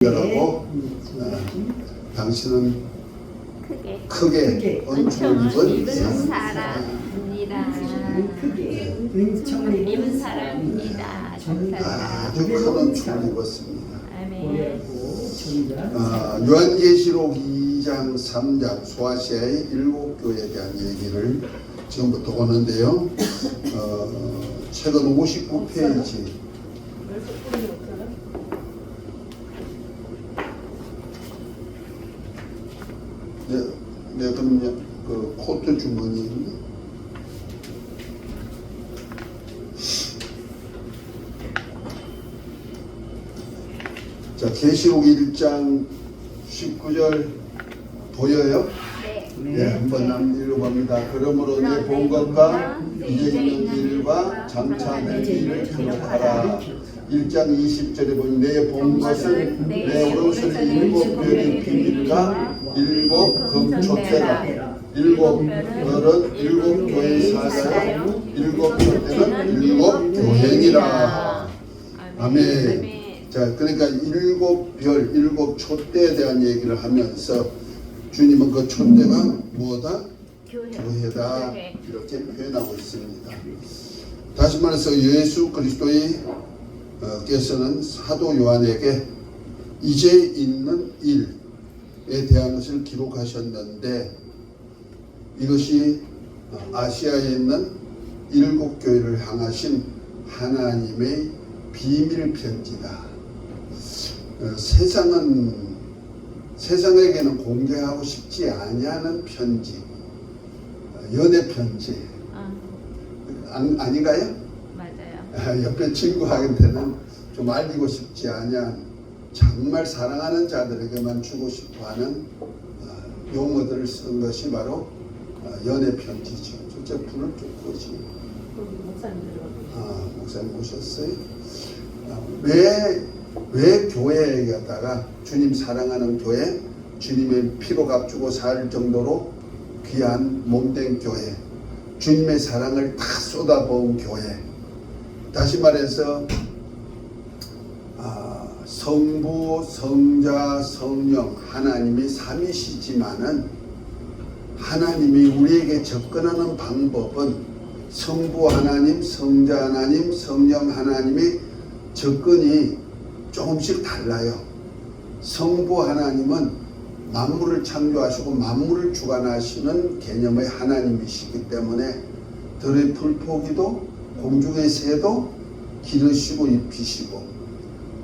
라고 당신은 크게 은총을 입은 사람입니다. 크게 은총을 입은 사람입니다. 아주 큰 은총을 입었습니다. 아멘. 요한계시록 2장 3장 소아시아의 7교회에 대한 얘기를 지금부터 오는데요. 최근 59페이지 네, 그럼 그 코트 주머니. 자, 계시록 1장 19절 보여요? 네, 한번 읽어봅니다. 그러므로 내 본 것과 이제 있는 일과 장차 될 일을 기록하라. 1장 20절에 보니 내 본 것은 내 오른손에 7별의 비밀과 7 금초대라. 7별은 7 교회의 사자요 7 초대는 7 교회니라. 아멘. 자, 그러니까 7별, 7 촛대에 대한 얘기를 하면서 주님은 그 촛대가 뭐다? 교회다. 이렇게 표현하고 있습니다. 다시 말해서 예수 그리스도의 께서는 사도 요한에게 이제 있는 일에 대한 것을 기록하셨는데, 이것이 아시아에 있는 7 교회를 향하신 하나님의 비밀 편지다. 세상에게는 공개하고 싶지 아니하는 편지, 연애 편지. 아닌가요? 맞아요. 옆에 친구한테는 좀 알리고 싶지 아니한, 정말 사랑하는 자들에게만 주고 싶어하는 용어들을 쓴 것이 바로 연애 편지죠. 저 불을 좀 끄지. 목사님 오셨어요? 왜 교회에다가 주님 사랑하는 교회, 주님의 피로 값주고 살 정도로 귀한 몸된 교회, 주님의 사랑을 다 쏟아부은 교회. 다시 말해서 성부, 성자, 성령 하나님이 삼위시지만은 하나님이 우리에게 접근하는 방법은 성부 하나님, 성자 하나님, 성령 하나님의 접근이 조금씩 달라요. 성부 하나님은 만물을 창조하시고 만물을 주관하시는 개념의 하나님이시기 때문에 들의 풀포기도 공중의 새도 기르시고 입히시고,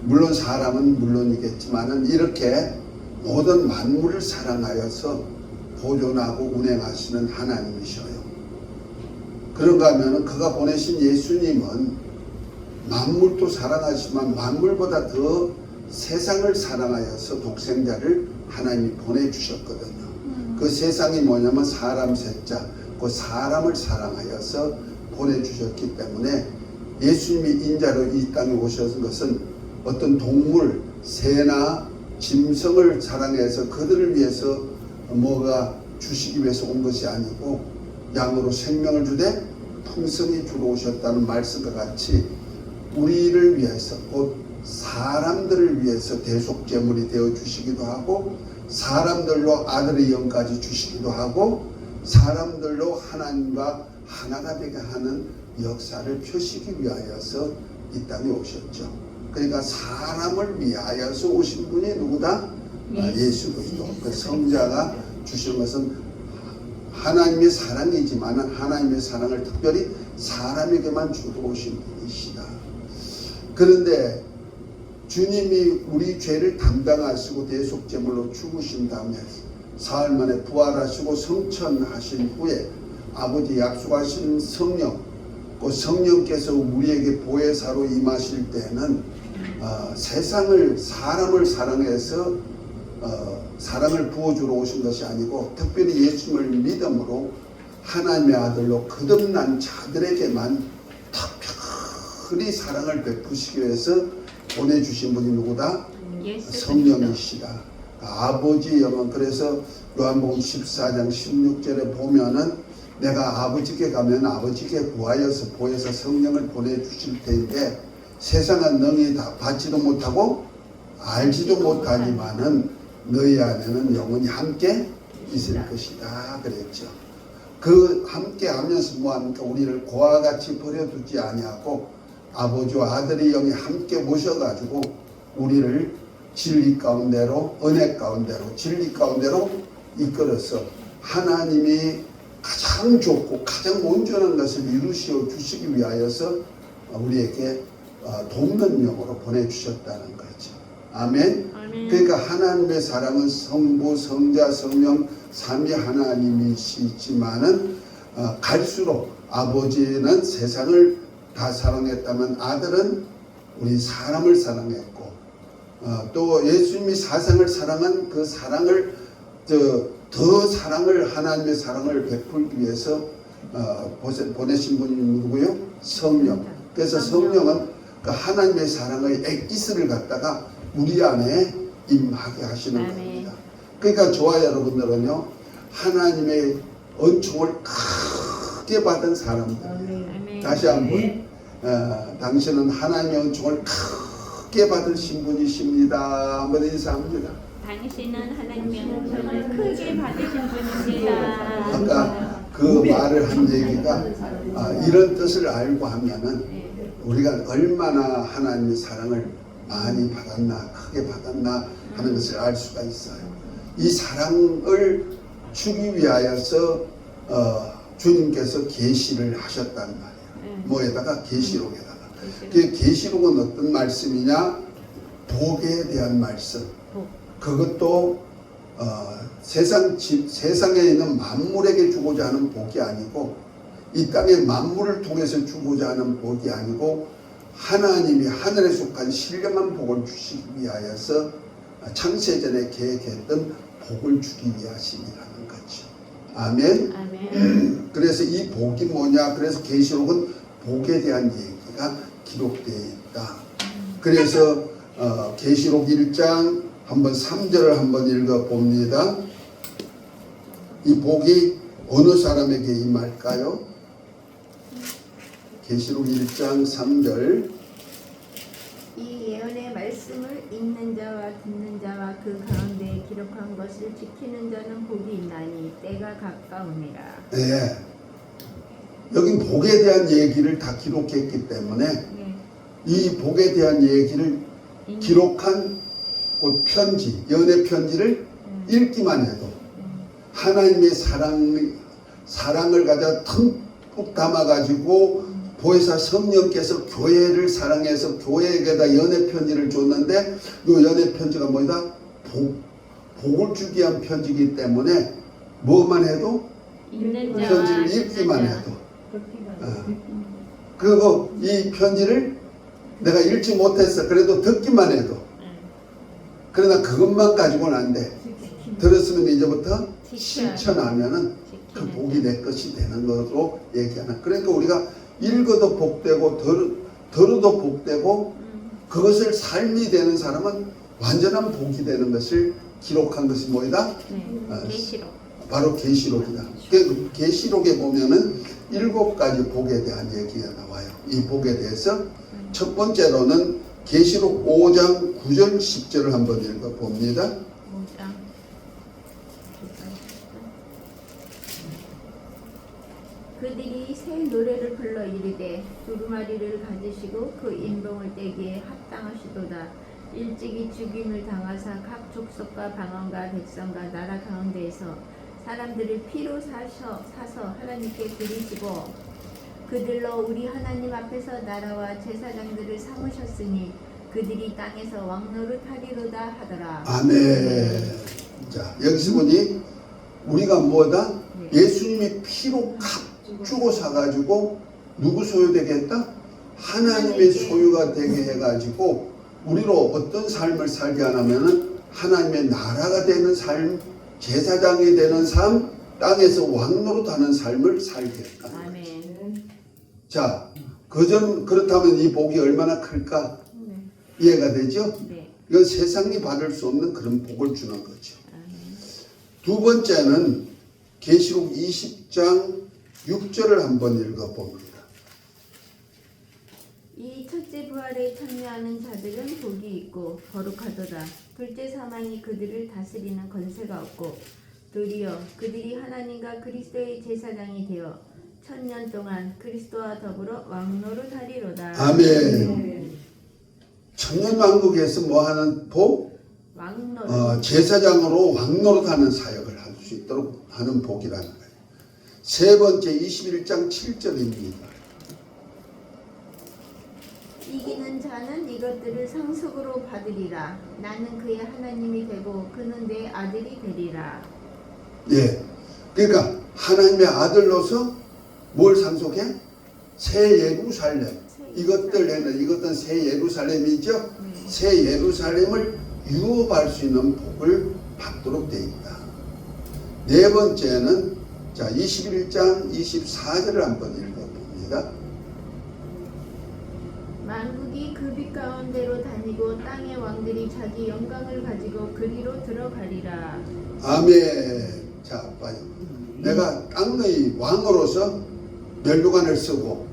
물론 사람은 물론이겠지만은 이렇게 모든 만물을 사랑하여서 보존하고 운행하시는 하나님이셔요. 그런가 하면은 그가 보내신 예수님은 만물도 사랑하시지만 만물보다 더 세상을 사랑하여서 독생자를 하나님이 보내주셨거든요. 그 세상이 뭐냐면 사람 셋자, 그 사람을 사랑하여서 보내주셨기 때문에 예수님이 인자로 이 땅에 오셨은 것은 어떤 동물, 새나 짐승을 사랑해서 그들을 위해서 뭐가 주시기 위해서 온 것이 아니고 양으로 생명을 주되 풍성히 주러 오셨다는 말씀과 같이 우리를 위해서, 곧 사람들을 위해서 대속제물이 되어 주시기도 하고, 사람들로 아들의 영까지 주시기도 하고, 사람들로 하나님과 하나가 되게 하는 역사를 펴시기 위하여서 이 땅에 오셨죠. 그러니까 사람을 위하여서 오신 분이 누구다? 예수 그리스도. 그 성자가 주신 것은 하나님의 사랑이지만 하나님의 사랑을 특별히 사람에게만 주러 오신 분이시다. 그런데 주님이 우리 죄를 담당하시고 대속제물로 죽으신 다음에 사흘 만에 부활하시고 성천하신 후에 아버지 약속하신 성령, 그 성령께서 우리에게 보혜사로 임하실 때는 사람을 사랑해서 사랑을 부어주러 오신 것이 아니고 특별히 예수님을 믿음으로 하나님의 아들로 거듭난 자들에게만 특별히 사랑을 베푸시기 위해서 보내주신 분이 누구다? 성령이시다. 아버지 영은, 그래서 요한복음 14장 16절에 보면은 내가 아버지께 가면 아버지께 구하여서 보여서 성령을 보내주실 텐데 세상은 능히 다 받지도 못하고 알지도 못하지만은 너희 안에는 영원히 함께 있을 것이다 그랬죠. 그 함께 하면서 뭐합니까? 우리를 고와 같이 버려두지 아니하고 아버지와 아들의 영이 함께 모셔가지고 우리를 진리 가운데로, 은혜 가운데로, 진리 가운데로 이끌어서 하나님이 가장 좋고 가장 온전한 것을 이루시어 주시기 위하여서 우리에게 돕는 영으로 보내주셨다는 거죠. 아멘. 아멘. 그러니까 하나님의 사랑은 성부, 성자, 성령 삼위 하나님이시지만은 갈수록 아버지는 세상을 다 사랑했다면 아들은 우리 사람을 사랑했고 또 예수님이 세상을 사랑한 그 사랑을 더 사랑을 하나님의 사랑을 베풀기 위해서 보내신 분이 누구요? 성령. 그래서 성령은 그 하나님의 사랑의 엑기스를 갖다가 우리 안에 임하게 하시는 아멘. 겁니다. 그러니까 저와 여러분들은요 하나님의 은총을 크게 받은 사람들. 아멘. 다시 한번 당신은 하나님의 은총을 크게 받으신 분이십니다. 한번 인사합니다. 당신은 하나님의 은총을 크게 받으신 분입니다. 아까 그 말을 한 얘기가 이런 뜻을 알고 하면은 우리가 얼마나 하나님의 사랑을 많이 받았나 크게 받았나 하는 것을 알 수가 있어요. 이 사랑을 주기 위하여서 주님께서 계시를 하셨단 말이에요. 뭐에다가 계시록에다가. 그 계시록은 어떤 말씀이냐? 복에 대한 말씀. 그것도 세상에 있는 만물에게 주고자 하는 복이 아니고 이 땅의 만물을 통해서 주고자 하는 복이 아니고 하나님이 하늘에 속한 신령한 복을 주시기 위하여서 창세전에 계획했던 복을 주기 위하심이라는 거죠. 아멘. 아멘. 그래서 이 복이 뭐냐? 그래서 계시록은 복에 대한 얘기가 기록되어 있다. 그래서 계시록 1장 한번 3절을 한번 읽어 봅니다. 이 복이 어느 사람에게 임할까요? 계시록 1장 3절. 이 예언의 말씀을 읽는 자와 듣는 자와 그 가운데 기록한 것을 지키는 자는 복이 있나니 때가 가까우니라. 네. 여기 복에 대한 얘기를 다 기록했기 때문에 네. 이 복에 대한 얘기를 기록한 그 편지, 연애 편지를 읽기만 해도 하나님의 사랑을 가져 듬뿍 담아가지고 보혜사 성령께서 교회를 사랑해서 교회에게다 연애 편지를 줬는데 이 연애 편지가 뭐다? 복을 주기 위한 편지이기 때문에 뭐만 해도 읽는 자와 편지를 듣는 읽기만 자. 해도 그리고 이 편지를 내가 읽지 못했어. 그래도 듣기만 해도 그러나 그것만 가지고는 안 돼. 들었으면 이제부터 실천하면은 그 복이 내 것이 되는 것으로 얘기하는. 그러니까 우리가 읽어도 복되고 들어도 복되고 그것을 삶이 되는 사람은 완전한 복이 되는 것을 기록한 것이 뭐이다? 계시록. 바로 계시록이다. 그 계시록에 보면은 7가지 복에 대한 얘기가 나와요. 이 복에 대해서 첫 번째로는 계시록 5장 9절 10절을 한번 읽어 봅니다. 5장. 그들이 새 노래를 불러 이르되 두루마리를 가지시고 그 인봉을 떼기에 합당하시도다. 일찍이 죽임을 당하사 각 족속과 방언과 백성과 나라 가운데에서 사람들을 피로 사서 하나님께 드리시고 그들로 우리 하나님 앞에서 나라와 제사장들을 삼으셨으니 그들이 땅에서 왕노릇하리로다 하더라. 아멘. 자, 여기서 보니 우리가 뭐다? 네. 예수님이 피로 값주고 사가지고 누구 소유되게 했다? 하나님의 소유가 되게 해가지고 우리로 어떤 삶을 살게 하냐면은 하나님의 나라가 되는 삶, 제사장이 되는 삶, 땅에서 왕노릇하는 삶을 살게 했다. 아멘. 자, 그렇다면 이 복이 얼마나 클까? 이해가 되죠? 네. 이건 세상이 받을 수 없는 그런 복을 주는 거죠. 아멘. 두 번째는 계시록 20장 6절을 한번 읽어봅니다. 이 첫째 부활에 참여하는 자들은 복이 있고 거룩하도다. 둘째 사망이 그들을 다스리는 권세가 없고 도리어 그들이 하나님과 그리스도의 제사장이 되어 1000년 동안 그리스도와 더불어 왕노릇하리로다. 아멘. 천년왕국에서 뭐하는 복? 왕노릇. 제사장으로 왕노릇하는 사역을 할 수 있도록 하는 복이라는 거예요. 세 번째 21장 7절입니다. 이기는 자는 이것들을 상속으로 받으리라. 나는 그의 하나님이 되고 그는 내 아들이 되리라. 예. 그러니까 하나님의 아들로서 뭘 상속해? 새 예루살렘. 이것들은 새 예루살렘이죠. 새 예루살렘을 유업할 수 있는 복을 받도록 되어 있다. 네 번째는 자 21장 24절을 한번 읽어봅니다. 만국이 그 빛 가운데로 다니고 땅의 왕들이 자기 영광을 가지고 그리로 들어가리라. 아멘. 자, 봐요. 내가 땅의 왕으로서 멸류관을 쓰고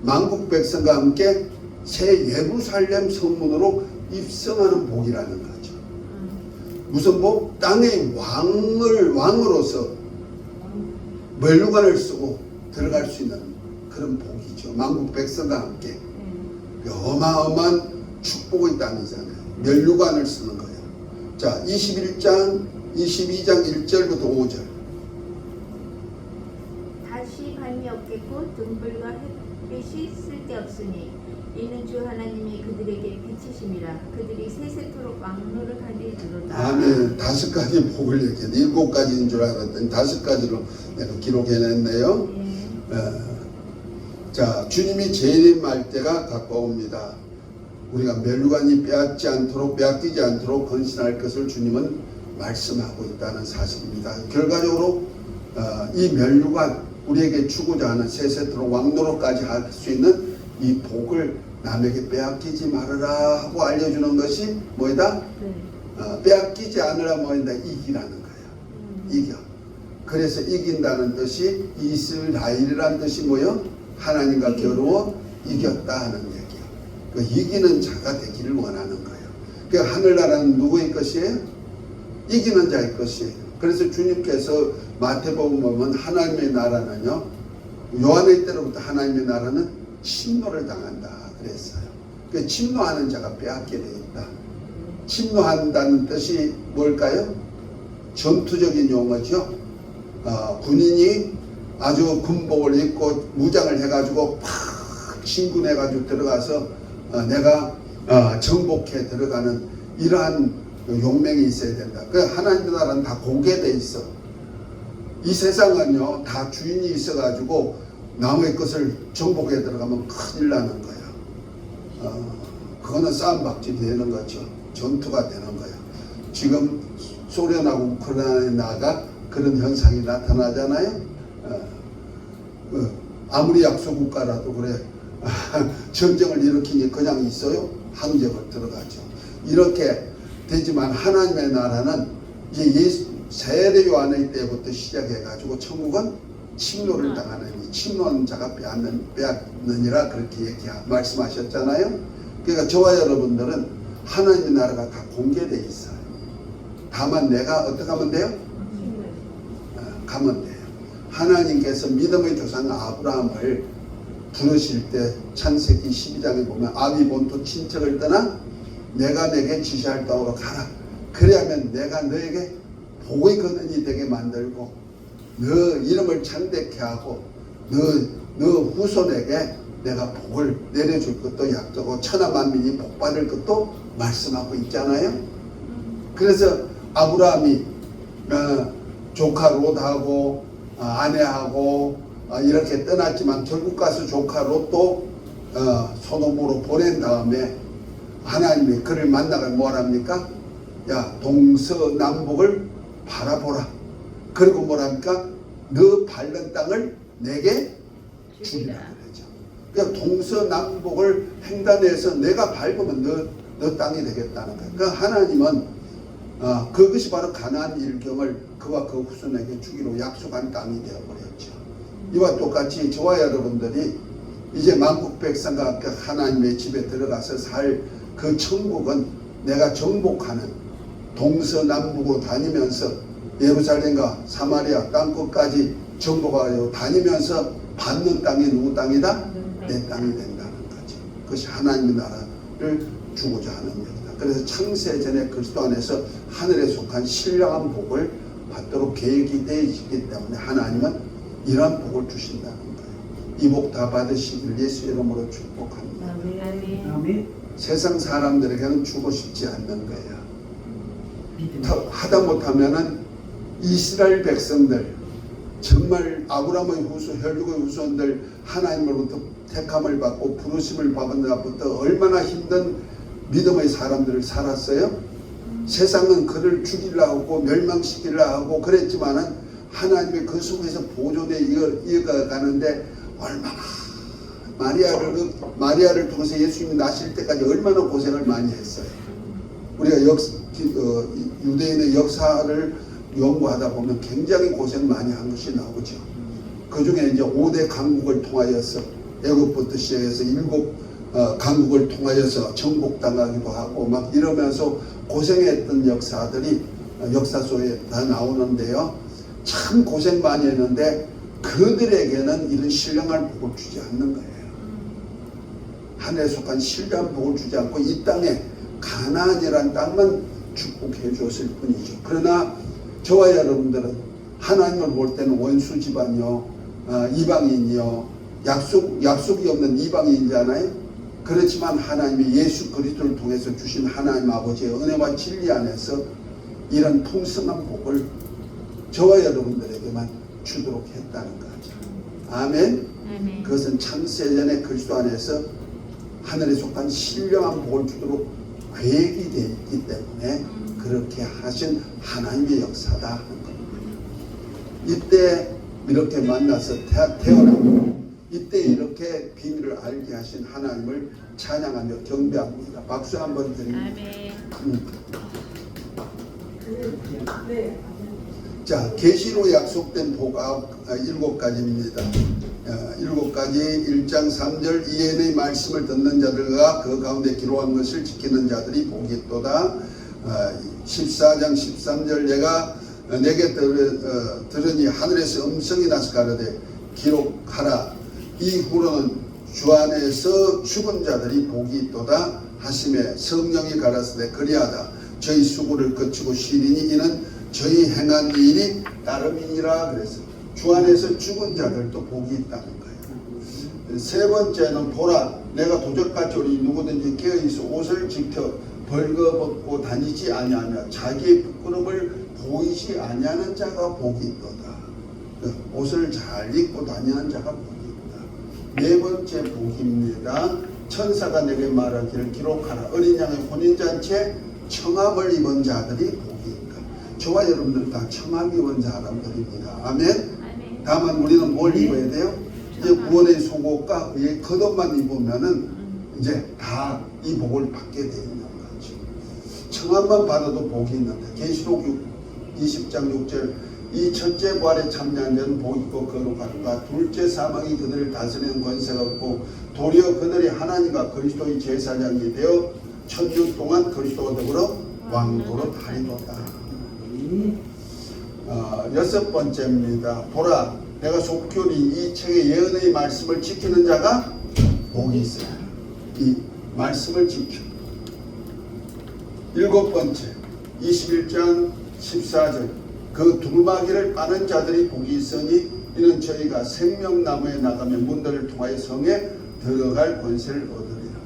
만국 백성과 함께 새 예루살렘 성문으로 입성하는 복이라는 거죠. 무슨 복? 땅의 왕으로서 멸류관을 쓰고 들어갈 수 있는 그런 복이죠. 만국 백성과 함께. 어마어마한 축복의 땅이잖아요. 멸류관을 쓰는 거예요. 자, 22장 1절부터 5절. 다시 밤이 없겠고 등불과 햇빛이 쓸데없으니 이는 주 하나님이 그들에게 빛이심이라. 그들이 세세토록 왕노릇하리로다. 아멘. 5가지 복을 얘기해. 7가지인 줄 알았더니 5가지로 내가 기록해냈네요. 자, 주님이 재림할 때가 가까웁니다. 우리가 멸류관이 빼앗기지 않도록 헌신할 것을 주님은 말씀하고 있다는 사실입니다. 결과적으로 이 멸류관, 우리에게 주고자 하는 세세토록 왕노릇까지 할 수 있는 이 복을 남에게 빼앗기지 말아라 하고 알려주는 것이 뭐이다? 빼앗기지 않으라 뭐이다? 이기라는 거예요. 이겨. 그래서 이긴다는 뜻이 이스라엘이라는 뜻이 뭐요? 하나님과 겨루어 이겼다 하는 얘기예요. 그 이기는 자가 되기를 원하는 거예요. 그 하늘나라는 누구의 것이에요? 이기는 자의 것이에요. 그래서 주님께서 마태복음 보면 하나님의 나라는요, 요한의 때로부터 하나님의 나라는 침노를 당한다 그랬어요. 그 침노하는 자가 빼앗게 되어 있다. 침노한다는 뜻이 뭘까요? 전투적인 용어죠. 군인이 아주 군복을 입고 무장을 해가지고 팍 진군해가지고 들어가서 내가 정복해 들어가는 이러한 용맹이 있어야 된다. 그 하나님의 나라는 다 공개돼 있어. 이 세상은요 다 주인이 있어가지고 남의 것을 정복해 들어가면 큰일 나는 거야. 그거는 싸움박질이 되는 거죠. 전투가 되는 거야. 지금 소련하고 우크라이나가 그런 현상이 나타나잖아요. 아무리 약소국가라도 그래 전쟁을 일으키니 그냥 있어요? 항쟁을 들어가죠. 이렇게 되지만 하나님의 나라는 이제 세례 요한의 때부터 시작해가지고 천국은 침노를 당하는 이 침노하는 자가 빼앗느니라 그렇게 말씀하셨잖아요. 그러니까 저와 여러분들은 하나님의 나라가 다 공개되어 있어요. 다만 내가 어떻게 하면 돼요? 가면 돼요. 하나님께서 믿음의 조상 아브라함을 부르실 때 창세기 12장에 보면 아비 본토 친척을 떠나 내가 내게 지시할 땅으로 가라. 그래야면 내가 너에게 복의 근원이 되게 만들고 너 이름을 창대케 하고 너 후손에게 내가 복을 내려줄 것도 약속하고 천하 만민이 복받을 것도 말씀하고 있잖아요. 그래서 아브라함이 조카 롯하고 아내하고 이렇게 떠났지만 결국 가서 조카 롯도 소돔으로 보낸 다음에 하나님이 그를 만나가 뭐랍니까? 야 동서남북을 바라보라. 그리고 뭐랍니까? 너 밟는 땅을 내게 주리라 그러죠. 그러니까 동서남북을 횡단해서 내가 밟으면 너 땅이 되겠다는 거예요. 그러니까 하나님은 그것이 바로 가나안 일경을 그와 그 후손에게 주기로 약속한 땅이 되어버렸죠. 이와 똑같이 저와 여러분들이 이제 만국 백성과 함께 하나님의 집에 들어가서 살 그 천국은 내가 정복하는 동서남북으로 다니면서 예루살렘과 사마리아 땅끝까지 정복하여 다니면서 받는 땅이 누구 땅이다? 내 땅이 된다는 거지. 그것이 하나님의 나라를 주고자 하는 일이다. 그래서 창세전에 그리스도 안에서 하늘에 속한 신령한 복을 받도록 계획이 되어 있기 때문에 하나님은 이러한 복을 주신다는 거예요. 이 복 다 받으시길 예수 이름으로 축복합니다. 아멘. 세상 사람들에게는 주고 싶지 않는 거야. 하다 못하면은 이스라엘 백성들, 정말 아브라함의 후손, 혈육의 후손들 하나님으로부터 택함을 받고 부르심을 받은 날부터 얼마나 힘든 믿음의 사람들을 살았어요. 세상은 그를 죽이려고 하고 멸망시키려고 하고 그랬지만은 하나님의 그 속에서 보존해 이어가는데 얼마나 마리아를 통해서 예수님이 나실 때까지 얼마나 고생을 많이 했어요. 우리가 유대인의 역사를 연구하다 보면 굉장히 고생 많이 한 것이 나오죠. 그 중에 이제 5대 강국을 통하여서 애굽부터 시작해서 7 강국을 통하여서 정복당하기도 하고 막 이러면서 고생했던 역사들이 역사 속에 다 나오는데요. 참 고생 많이 했는데 그들에게는 이런 신령한 복을 주지 않는 거예요. 하늘에 속한 신령한 복을 주지 않고 이 땅에 가나안이라는 땅만 축복해 주었을 뿐이죠. 그러나 저와 여러분들은 하나님을 볼 때는 원수 집안이요, 이방인이요, 약속이 없는 이방인이잖아요. 그렇지만 하나님이 예수 그리스도를 통해서 주신 하나님 아버지의 은혜와 진리 안에서 이런 풍성한 복을 저와 여러분들에게만 주도록 했다는 거죠. 아멘. 아멘. 그것은 창세전에 그리스도 안에서 하늘에 속한 신령한 복을 주도록 계획이 되어 있기 때문에 그렇게 하신 하나님의 역사다 하는 겁니다. 이때 이렇게 만나서 태어나고 이때 이렇게 비밀을 알게 하신 하나님을 찬양하며 경배합니다. 박수 한번 드립니다. 아멘. 자, 계시로 약속된 복아 7가지입니다. 7가지 1장 3절 이엔의 말씀을 듣는 자들과 그 가운데 기록한 것을 지키는 자들이 복이 있도다. 14장 13절 내가 내게 들으니 하늘에서 음성이 나서 가로되 기록하라. 이후로는 주 안에서 죽은 자들이 복이 있도다 하심에 성령이 가라사대 그리하다. 저희 수고를 거치고 쉬리니 이는 저희 행한 일이 따름이니라. 그래서 주 안에서 죽은 자들도 복이 있다는 거예요. 세 번째는 보라 내가 도적같이 오니 누구든지 깨어있어 옷을 지켜 벌거벗고 다니지 아니하며 자기의 부끄러움을 보이지 아니하는 자가 복이 있도다. 옷을 잘 입고 다니는 자가 복이 있다. 네 번째 복입니다. 천사가 내게 말하기를 기록하라. 어린 양의 혼인잔치에 청함을 입은 자들이 복이 있다. 저와 여러분들은 다 청함 입은 사람들입니다. 아멘. 다만 우리는 뭘 입어야 돼요? 이제 구원의 속옷과 의 겉옷만 입으면은 이제 다 이 복을 받게 되는 거죠. 청함만 받아도 복이 있는데 계시록 20장 6절 이 첫째 부활에 참여한 자는 복이 있고 거룩하도다. 둘째 사망이 그들을 다스리는 권세가 없고 도리어 그들이 하나님과 그리스도의 제사장이 되어 천년 동안 그리스도와 더불어 왕도로 다니도다. 여섯 번째입니다. 보라 내가 속교니 이 책의 예언의 말씀을 지키는 자가 복이 있어요. 이 말씀을 지켜. 일곱 번째 21장 14절 그 두루마기를 빠는 자들이 복이 있으니 이는 저희가 생명나무에 나가며 문들을 통하여 성에 들어갈 권세를 얻으리라.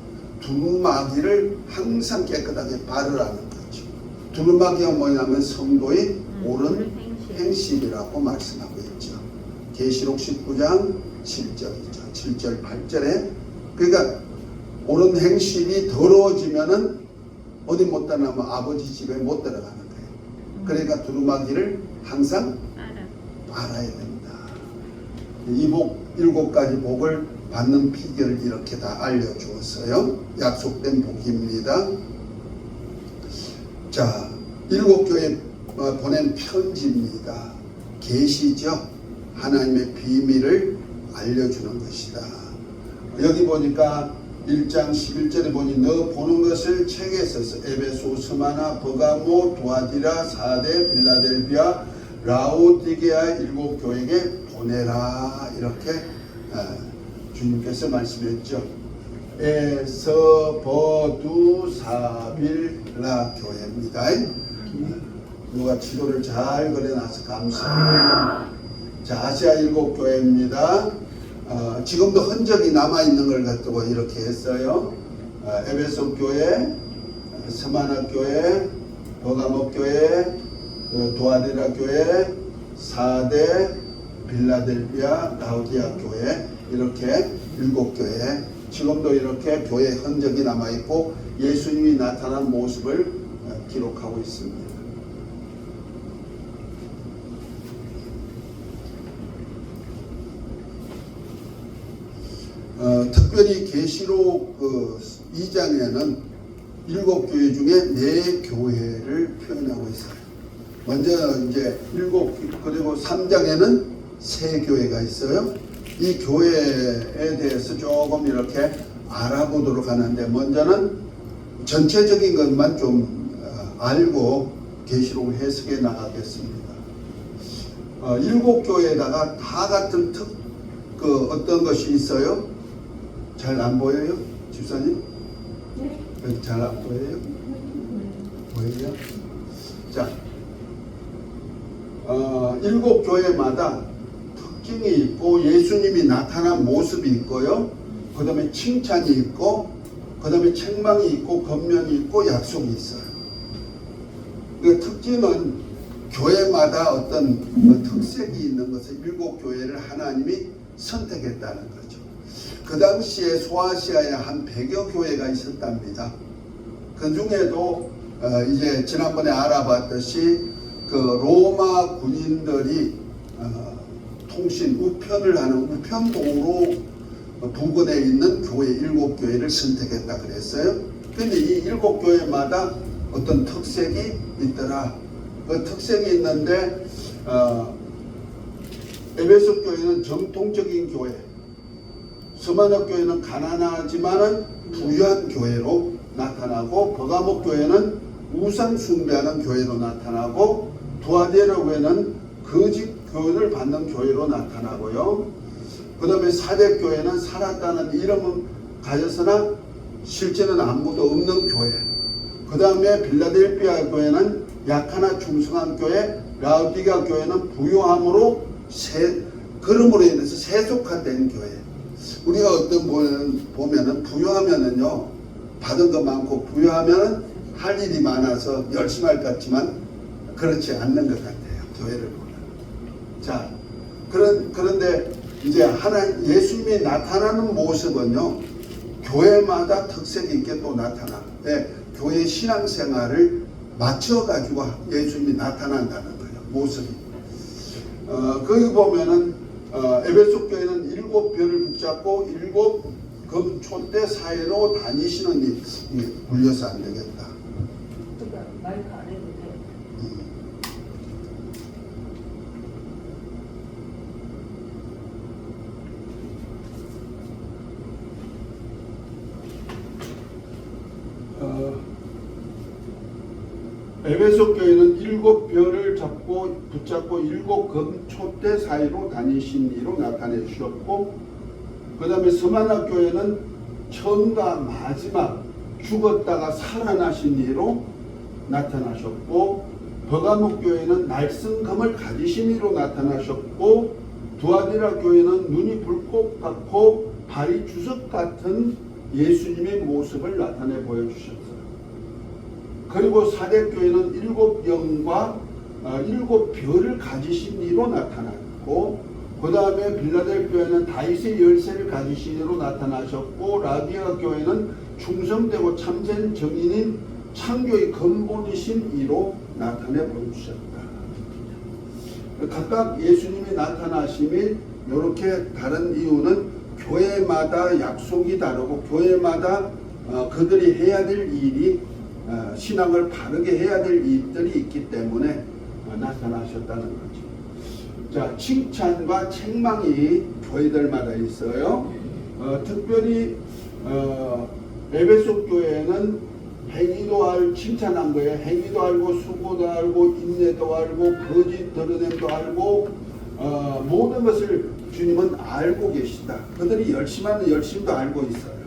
두루마기를 항상 깨끗하게 바르라는 거죠. 두루마기가 뭐냐면 성도의 옳은 행실이라고 말씀하고 있죠. 계시록 19장 7절이죠. 7절 8절에 그러니까 옳은 행실이 더러워지면은 어디 못 들어가면 아버지 집에 못 들어가는 거예요. 그러니까 두루마기를 항상 빨아야 됩니다. 이 복 7가지 복을 받는 비결을 이렇게 다 알려주었어요. 약속된 복입니다. 자, 7교회 보낸 편지입니다. 계시죠. 하나님의 비밀을 알려주는 것이다. 여기 보니까 1장 11절에 보니 너 보는 것을 책에 써서 에베소, 스마나, 버가모, 두아디라, 사데, 빌라델비아, 라오디게아 7교회에게 보내라. 이렇게 주님께서 말씀했죠. 에서버두사빌라 교회입니다. 누가 지도를 잘 그려놔서 감사합니다. 자, 아시아 7교회입니다. 지금도 흔적이 남아있는 걸 갖고 이렇게 했어요. 에베소 교회, 스마나 교회, 버가모 교회, 두아디라 교회, 사데, 빌라델비아, 라오디아 교회, 이렇게 7교회. 지금도 이렇게 교회 흔적이 남아있고 예수님이 나타난 모습을 기록하고 있습니다. 특별히 계시록 2장에는 7교회 중에 4교회를 표현하고 있어요. 먼저 이제 7, 그리고 3장에는 3교회가 있어요. 이 교회에 대해서 조금 이렇게 알아보도록 하는데, 먼저는 전체적인 것만 좀 알고 계시록 해석해 나가겠습니다. 7교회에다가 다 같은 어떤 것이 있어요? 잘 안 보여요? 집사님? 네. 잘 안 보여요? 보여요? 자, 7교회마다 특징이 있고 예수님이 나타난 모습이 있고요. 그 다음에 칭찬이 있고, 그 다음에 책망이 있고, 권면이 있고, 약속이 있어요. 그 특징은 교회마다 어떤 특색이 있는 것을 7교회를 하나님이 선택했다는 거죠. 그 당시에 소아시아에 한 100여 교회가 있었답니다. 그 중에도 이제 지난번에 알아봤듯이 그 로마 군인들이 통신 우편을 하는 우편도로 부근에 있는 교회 7교회를 선택했다 그랬어요. 근데 이 7교회마다 어떤 특색이 있더라. 그 특색이 있는데 에베소 교회는 정통적인 교회, 스마나 교회는 가난하지만은 부유한 교회로 나타나고, 버가모 교회는 우상 숭배하는 교회로 나타나고, 두아디라 교회는 거짓 교훈을 받는 교회로 나타나고요. 그 다음에 사대 교회는 살았다는 이름은 가졌으나 실제는 아무도 없는 교회. 그 다음에 빌라델비아 교회는 약하나 충성한 교회, 라오디게아 교회는 부유함으로 그름으로 인해서 세속화된 교회. 우리가 어떤 보면은 부유하면은요, 받은 거 많고 부유하면은 할 일이 많아서 열심히 할 것 같지만 그렇지 않는 것 같아요. 교회를 보면. 자, 그런데 이제 예수님이 나타나는 모습은요, 교회마다 특색 있게 또 나타나는데, 교회 신앙생활을 맞춰가지고 예수님이 나타난다는 거예요. 모습이. 거기 보면은 에베소 교회는 7별을 붙잡고 7금 촛대 사이로 다니시는 일. 불려서 안 되겠다. 마이크 안 해도 돼. 에베소 교회는 7별을 붙잡고 7금 촛대 사이로 다니신 이로 나타내 주셨고, 그 다음에 스마나 교회는 처음과 마지막 죽었다가 살아나신 이로 나타나셨고, 버가모 교회는 날성금을 가지신 이로 나타나셨고, 두아디라 교회는 눈이 불꽃 같고 발이 주석 같은 예수님의 모습을 나타내 보여주셨어요. 그리고 사대교회는 7영과 7별을 가지신 이로 나타났고, 그 다음에 빌라델비아는 다윗의 열쇠를 가지신 이로 나타나셨고, 라디아 교회는 충성되고 참된 정인인 창조의 근본이신 이로 나타내 보여주셨다. 각각 예수님이 나타나심이 이렇게 다른 이유는 교회마다 약속이 다르고, 교회마다 그들이 해야 될 일이, 신앙을 바르게 해야 될 일들이 있기 때문에 나타나셨다는 거죠. 자, 칭찬과 책망이 교회들마다 있어요. 특별히 에베소 교회는 행위도 알고 칭찬한 거예요. 행위도 알고 수고도 알고 인내도 알고 거짓 드러냄도 알고 모든 것을 주님은 알고 계시다. 그들이 열심하는 열심도 알고 있어요.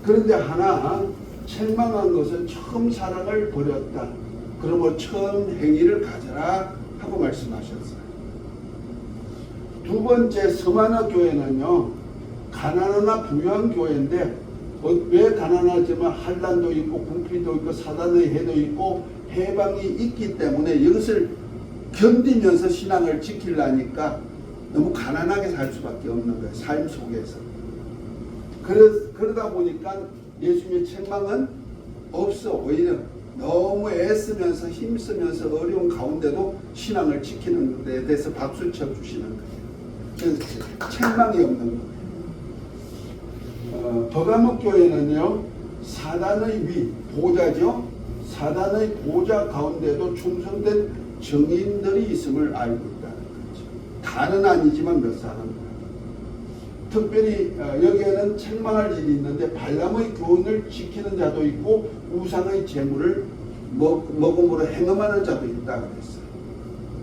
그런데 하나 책망한 것은 처음 사랑을 버렸다. 그러므로 처음 행위를 가져라 하고 말씀하셨어요. 두 번째 서마나 교회는요, 가난하나 부유한 교회인데 왜 가난하지만 환난도 있고 궁핍도 있고 사단의 해도 있고 해방이 있기 때문에 이것을 견디면서 신앙을 지키려니까 너무 가난하게 살 수밖에 없는 거예요. 삶 속에서. 그러다 보니까 예수님의 책망은 없어. 오히려 너무 애쓰면서 힘쓰면서 어려운 가운데도 신앙을 지키는 데에 대해서 박수 쳐주시는 거예요. 그래서 책망이 없는 거예요. 버가목 교회는요, 사단의 위, 보좌죠. 사단의 보좌 가운데도 충성된 정인들이 있음을 알고 있다는 거죠. 다는 아니지만 몇 사람은. 특별히 여기에는 책망할 일이 있는데 발람의 교훈을 지키는 자도 있고 우상의 재물을 먹음으로 행음하는 자도 있다고 했어요.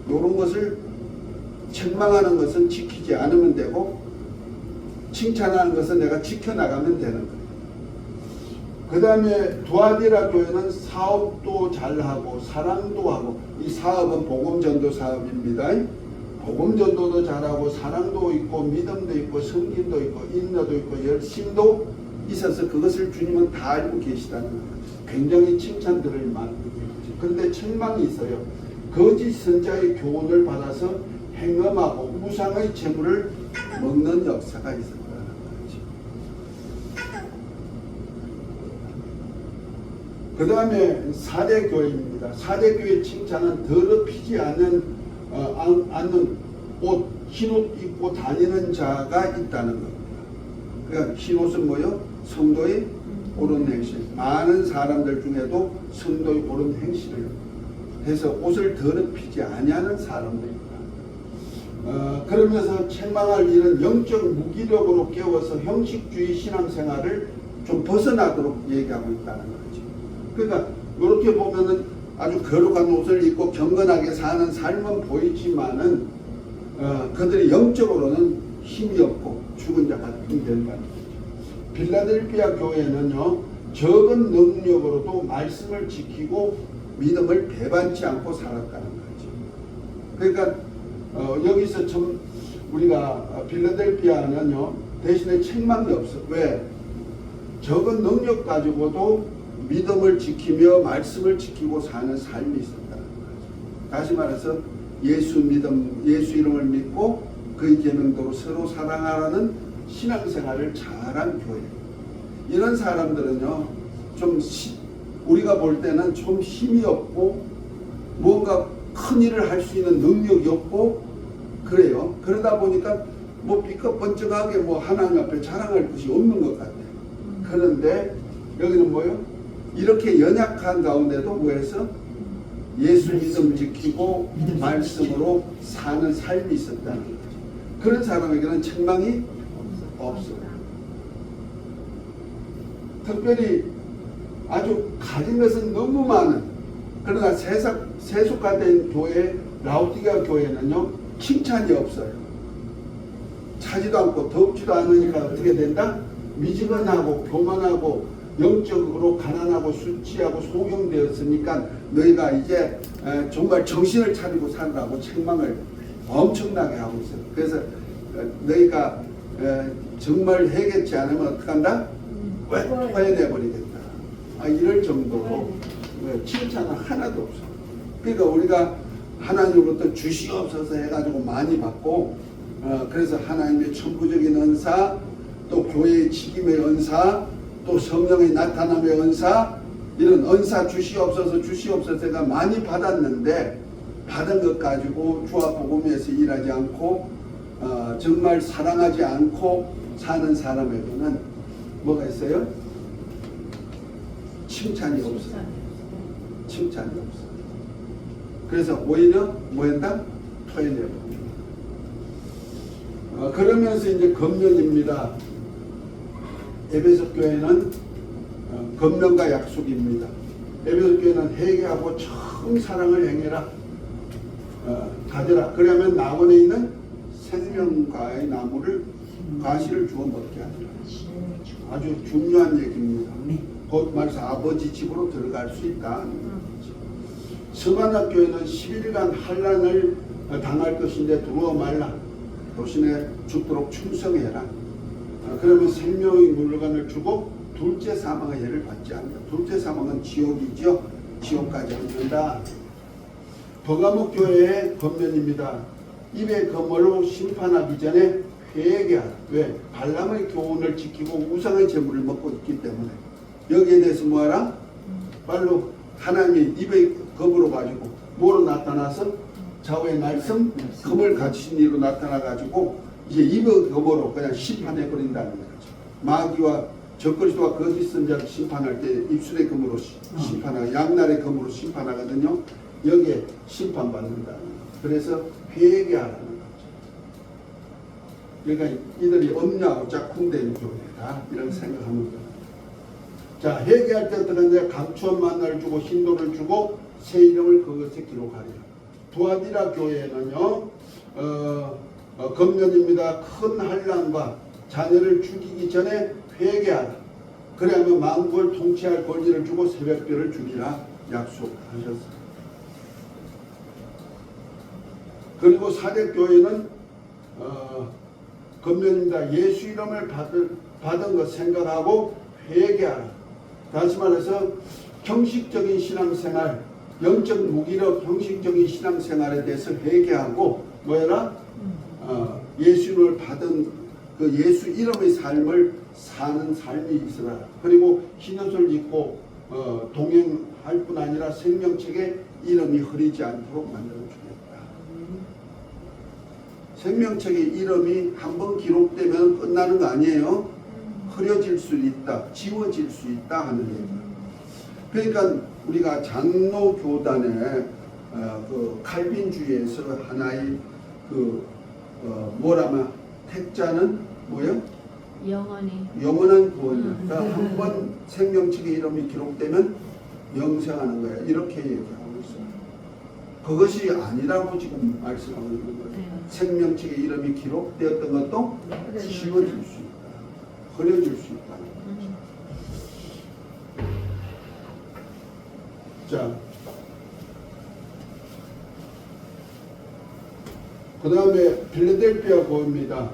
이런 것을 책망하는 것은 지키지 않으면 되고 칭찬하는 것은 내가 지켜나가면 되는 거예요. 그 다음에 두아디라 교회는 사업도 잘하고 사랑도 하고, 이 사업은 복음전도 사업입니다. 복음전도도 잘하고 사랑도 있고 믿음도 있고 섬김도 있고 인내도 있고 열심도 있어서 그것을 주님은 다 알고 계시다는 거예요. 굉장히 칭찬들을 많이 해주죠. 그런데 책망이 있어요. 거짓 선자의 교훈을 받아서 행음하고 우상의 재물을 먹는 역사가 있었다는 거죠. 그 다음에 사대교회입니다. 사대교회 칭찬은 더럽히지 않는 옷, 흰옷 입고 다니는 자가 있다는 겁니다. 그러니까 흰옷은 뭐요? 성도의 옳은 행실. 많은 사람들 중에도 성도의 옳은 행실을 해서 옷을 더럽히지 아니하는 사람들입니다. 그러면서 책망할 일은 영적 무기력으로 깨워서 형식주의 신앙생활을 좀 벗어나도록 얘기하고 있다는 거죠. 그러니까 이렇게 보면은 아주 거룩한 옷을 입고 경건하게 사는 삶은 보이지만은 그들이 영적으로는 힘이 없고 죽은 자 같은 된다는 거죠. 빌라델피아 교회는요, 적은 능력으로도 말씀을 지키고 믿음을 배반치 않고 살았다는 거죠. 그러니까 여기서 좀 우리가 빌라델피아는요, 대신에 책망이 없어. 왜? 적은 능력 가지고도 믿음을 지키며 말씀을 지키고 사는 삶이 있었다는 거죠. 다시 말해서 예수 이름을 믿고 그의 계명대로 서로 사랑하라는 신앙생활을 잘한 교회. 이런 사람들은요, 좀 우리가 볼 때는 좀 힘이 없고 뭔가 큰 일을 할 수 있는 능력이 없고 그래요. 그러다 보니까 뭐 삐까뻔쩍하게 뭐 하나님 앞에 자랑할 것이 없는 것 같아요. 그런데 여기는 뭐요? 이렇게 연약한 가운데도 뭐해서 예수 믿음 지키고 말씀으로 사는 삶이 있었다는 거죠. 그런 사람에게는 책망이 없어요. 특별히 아주 가진 것은 너무 많은, 그러나 세속화된 교회 라우디가 교회는요, 칭찬이 없어요. 차지도 않고 덥지도 않으니까 어떻게 된다? 미지근하고 교만하고 영적으로 가난하고 수치하고 소경되었으니까 너희가 이제 정말 정신을 차리고 살라고 책망을 엄청나게 하고 있어요. 그래서 너희가 정말 해결치 않으면 어떡한다? 토해내버리겠다. 이럴 정도로 칭찬은 하나도 없어. 그러니까 우리가 하나님으로부터 주시옵소서 해가지고 많이 받고 그래서 하나님의 천부적인 은사, 또 교회의 직임의 은사, 또 성령의 나타남의 은사, 이런 은사 주시옵소서가 많이 받았는데 받은 것 가지고 주와 복음에서 일하지 않고 정말 사랑하지 않고 사는 사람에게는 뭐가 있어요? 칭찬이 없어요. 칭찬이 없어요. 그래서 오히려 뭐한다? 토해내버립니다. 그러면서 이제 금년입니다. 에베소 교회는 권면과 약속입니다. 에베소 교회는 회개하고 처음 사랑을 행해라. 가져라. 그러면 나원에 있는 생명과의 나무를 과실을 주어 먹게 하리라. 아주 중요한 얘기입니다. 곧 말해서 아버지 집으로 들어갈 수 있다. 스바나 교회는 11일간 환란을 당할 것인데 두려워 말라. 도신에 죽도록 충성해라. 그러면 생명의 물건을 주고 둘째 사망의 해를 받지 않는다. 둘째 사망은 지옥이죠. 지옥까지 않는다. 버가목 교회의 권면입니다. 입의 검으로 심판하기 전에 회개하라. 왜? 발람의 교훈을 지키고 우상의 제물을 먹고 있기 때문에. 여기에 대해서 뭐하라? 빨로 하나님이 입의 검으로 가지고 뭐로 나타나서 좌우의 말씀, 검을 가지신 이로 나타나가지고 이제 입의 검으로 그냥 심판해 버린다는 거죠. 마귀와 적그리스도와 거짓 선자를 심판할 때 입술의 검으로 심판하고 양날의 검으로 심판하거든요. 여기에 심판받는다는 거예요. 그래서 회개하라는 거죠. 그러니까 이들이 엄냐고 짝꿍된 교회다 이런 생각하면 돼요. 자, 회개할 때 어떻게 하냐? 감추한 만나를 주고 hin도를 주고 새 이름을 그것에 기록하리라. 두아디라 교회는요 검면입니다. 큰 환난과 자녀를 죽이기 전에 회개하라. 그래야만 만국을 통치할 권리를 주고 새벽별을 주리라 약속하셨어요. 그리고 사대교회는 검면입니다. 예수 이름을 받은 것 생각하고 회개하라. 다시 말해서 형식적인 신앙생활, 영적 무기력 형식적인 신앙생활에 대해서 회개하고 뭐해라? 예수를 받은 그 예수 이름의 삶을 사는 삶이 있으라. 그리고 흰옷을 입고 동행할 뿐 아니라 생명책에 이름이 흐리지 않도록 만들어주겠다. 생명책에 이름이 한번 기록되면 끝나는 거 아니에요. 흐려질 수 있다, 지워질 수 있다 하는 얘기예요. 그러니까 우리가 장로교단의 그 칼빈주의에서 하나의 그 뭐라면 택자는 뭐예요? 영원한 구원이다. 그러니까 한번 생명책에 이름이 기록되면 영생하는 거야. 이렇게 얘기하고 있어요. 그것이 아니라고 지금 말씀하고 있는 거예요. 생명책에 이름이 기록되었던 것도 지워질 수 있다. 흐려질 수 있다. 자, 그 다음에 필라델피아 교회입니다.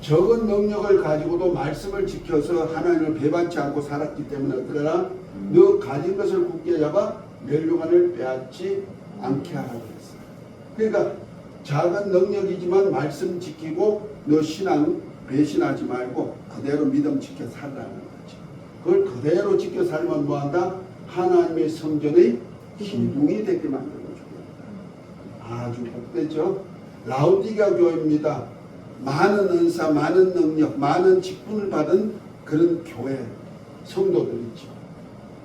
적은 능력을 가지고도 말씀을 지켜서 하나님을 배반치 않고 살았기 때문에 어떡하라? 너 가진 것을 굳게 잡아 멸류관을 빼앗지 않게 하라고 했어요. 그러니까 작은 능력이지만 말씀 지키고 너 신앙 배신하지 말고 그대로 믿음 지켜 살라는 거죠. 그걸 그대로 지켜 살면 뭐한다? 하나님의 성전의 기둥이 되게 만들어 주겠다. 아주 복되죠. 라우디가 교회입니다. 많은 은사, 많은 능력, 많은 직분을 받은 그런 교회 성도들이죠.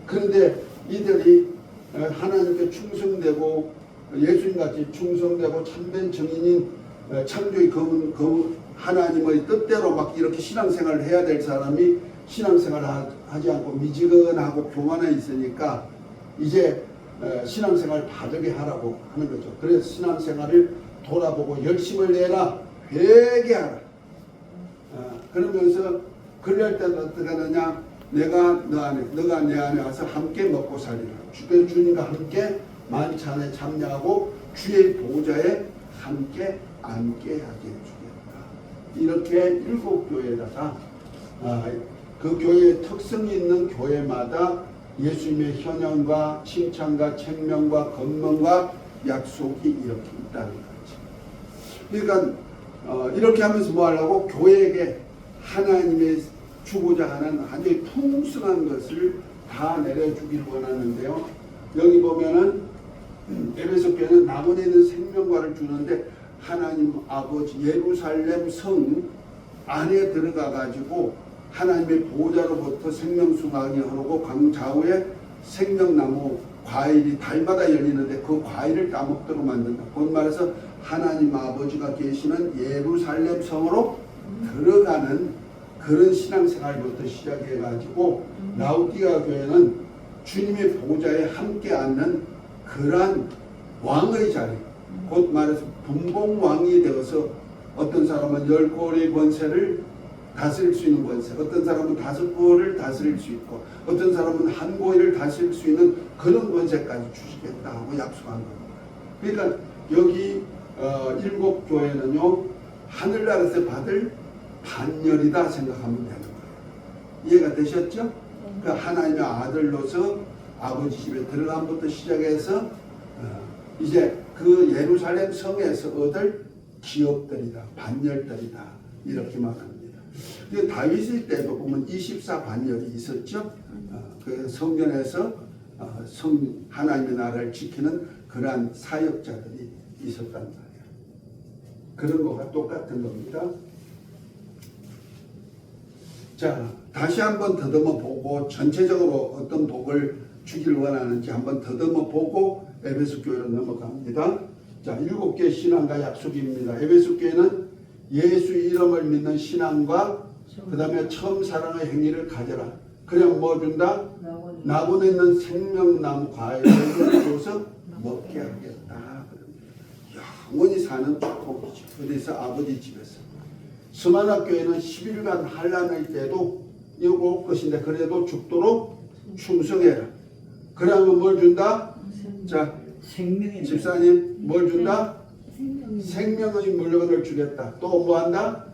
그런데 이들이 하나님께 충성되고 예수님같이 충성되고 참된 증인인 창조의 그 하나님의 뜻대로 막 이렇게 신앙생활을 해야 될 사람이 신앙생활을 하지 않고 미지근하고 교만해 있으니까 이제 신앙생활 바르게 하라고 하는 거죠. 그래서 신앙생활을 돌아보고 열심을 내라, 회개하라. 그러면서 그럴 때는 어떻게 하느냐? 내가 너 안에, 너가 내 안에 와서 함께 먹고 살리라. 주님과 함께 만찬에 참여하고 주의 보좌에 함께 앉게 하게 해주겠다. 이렇게 7교회에다가 그 교회의 특성이 있는 교회마다 예수님의 현현과 칭찬과 책명과 권면과 약속이 이렇게 있다는 거죠. 그러니까 이렇게 하면서 뭐 하려고? 교회에게 하나님의 주고자 하는 아주 풍성한 것을 다 내려주기를 원하는데요. 여기 보면은 에베소 교회는 남원에 있는 생명과를 주는데 하나님 아버지 예루살렘 성 안에 들어가 가지고 하나님의 보호자로부터 생명수강이 흐르고 강좌우에 생명나무 과일이 달마다 열리는데 그 과일을 따먹도록 만든다. 곧 말해서 하나님 아버지가 계시는 예루살렘 성으로 들어가는 그런 신앙생활부터 시작해가지고 라우디가 교회는 주님의 보좌에 함께 앉는 그러한 왕의 자리, 곧 말해서 분봉왕이 되어서 어떤 사람은 10골의 권세를 다스릴 수 있는 권세, 어떤 사람은 5골을 다스릴 수 있고 어떤 사람은 한 고의를 다스릴 수 있는 그런 권세까지 주시겠다 하고 약속한 겁니다. 그러니까 여기 7교회는요 하늘나라에서 받을 반열이다 생각하면 되는 거예요. 이해가 되셨죠? 그러니까 하나님의 아들로서 아버지 집에 들어감부터 시작해서 이제 그 예루살렘 성에서 얻을 기업들이다, 반열들이다 이렇게 말합니다. 다윗의 때도 보면 24반열이 있었죠. 그 성전에서 하나님의 나라를 지키는 그러한 사역자들이 있었단 말이에요. 그런 거가 똑같은 겁니다. 자, 다시 한번 더듬어 보고 전체적으로 어떤 복을 주기를 원하는지 한번 더듬어 보고 에베소 교회로 넘어갑니다. 자, 7개 신앙과 약속입니다. 에베소 교회는 예수 이름을 믿는 신앙과 그 다음에 처음 사랑의 행위를 가져라. 그냥 뭐 준다? 나고에 있는 생명나무 과일을 줘서 먹게 하겠다. 영원히 사는 축복이죠. 어디서? 아버지 집에서. 스마나 교회는 10일간 환난의 때도 이거 올 것인데 그래도 죽도록 충성해라. 그러면 뭘 준다? 자, 집사님 뭘 준다? 생명의 물건을 주겠다. 또 뭐 한다?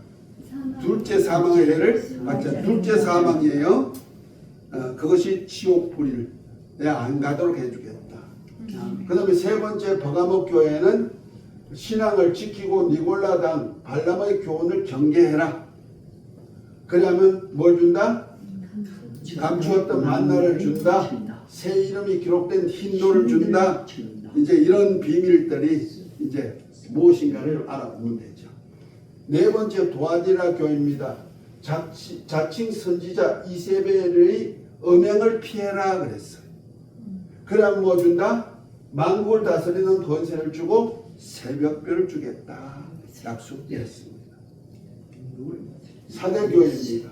둘째 사망의 해를 맞죠? 둘째 사망이에요. 그것이 지옥 불일 내가 안 가도록 해주겠다. 그 다음에 세 번째 버가모 교회는 신앙을 지키고 니골라당 발람의 교훈을 경계해라. 그러면 뭘 준다? 감추었던 만나를 준다. 새 이름이 기록된 흰돌을 준다. 이제 이런 비밀들이 이제 무엇인가를 알아보면 되죠. 네 번째 도아디라 교회입니다. 자칭 선지자 이세벨의 음행을 피해라 그랬어요. 그러면 뭐 준다? 만국을 다스리는 권세를 주고 새벽별을 주겠다 약속했습니다. 사대교회입니다.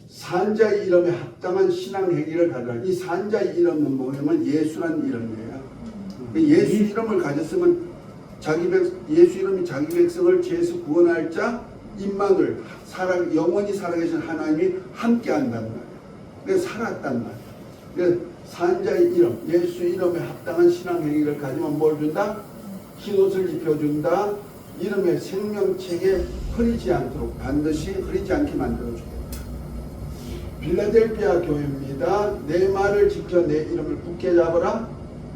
산자의 이름에 합당한 신앙 행위를 가져라. 이 산자의 이름은 뭐냐면 예수란 이름이에요. 예수 이름을 가졌으면 예수 이름이 자기 백성을 죄에서 구원할 자 임마누엘 영원히 살아계신 하나님이 함께한단 말이에요. 그래서 살았단 말이에요. 그래서 산자의 이름, 예수 이름에 합당한 신앙 행위를 가지면 뭘 준다? 흰옷을 입혀준다. 이름의 생명책에 흐리지 않도록 반드시 흐리지 않게 만들어주겠다. 빌라델피아 교회입니다. 내 말을 지켜 내 이름을 굳게 잡아라.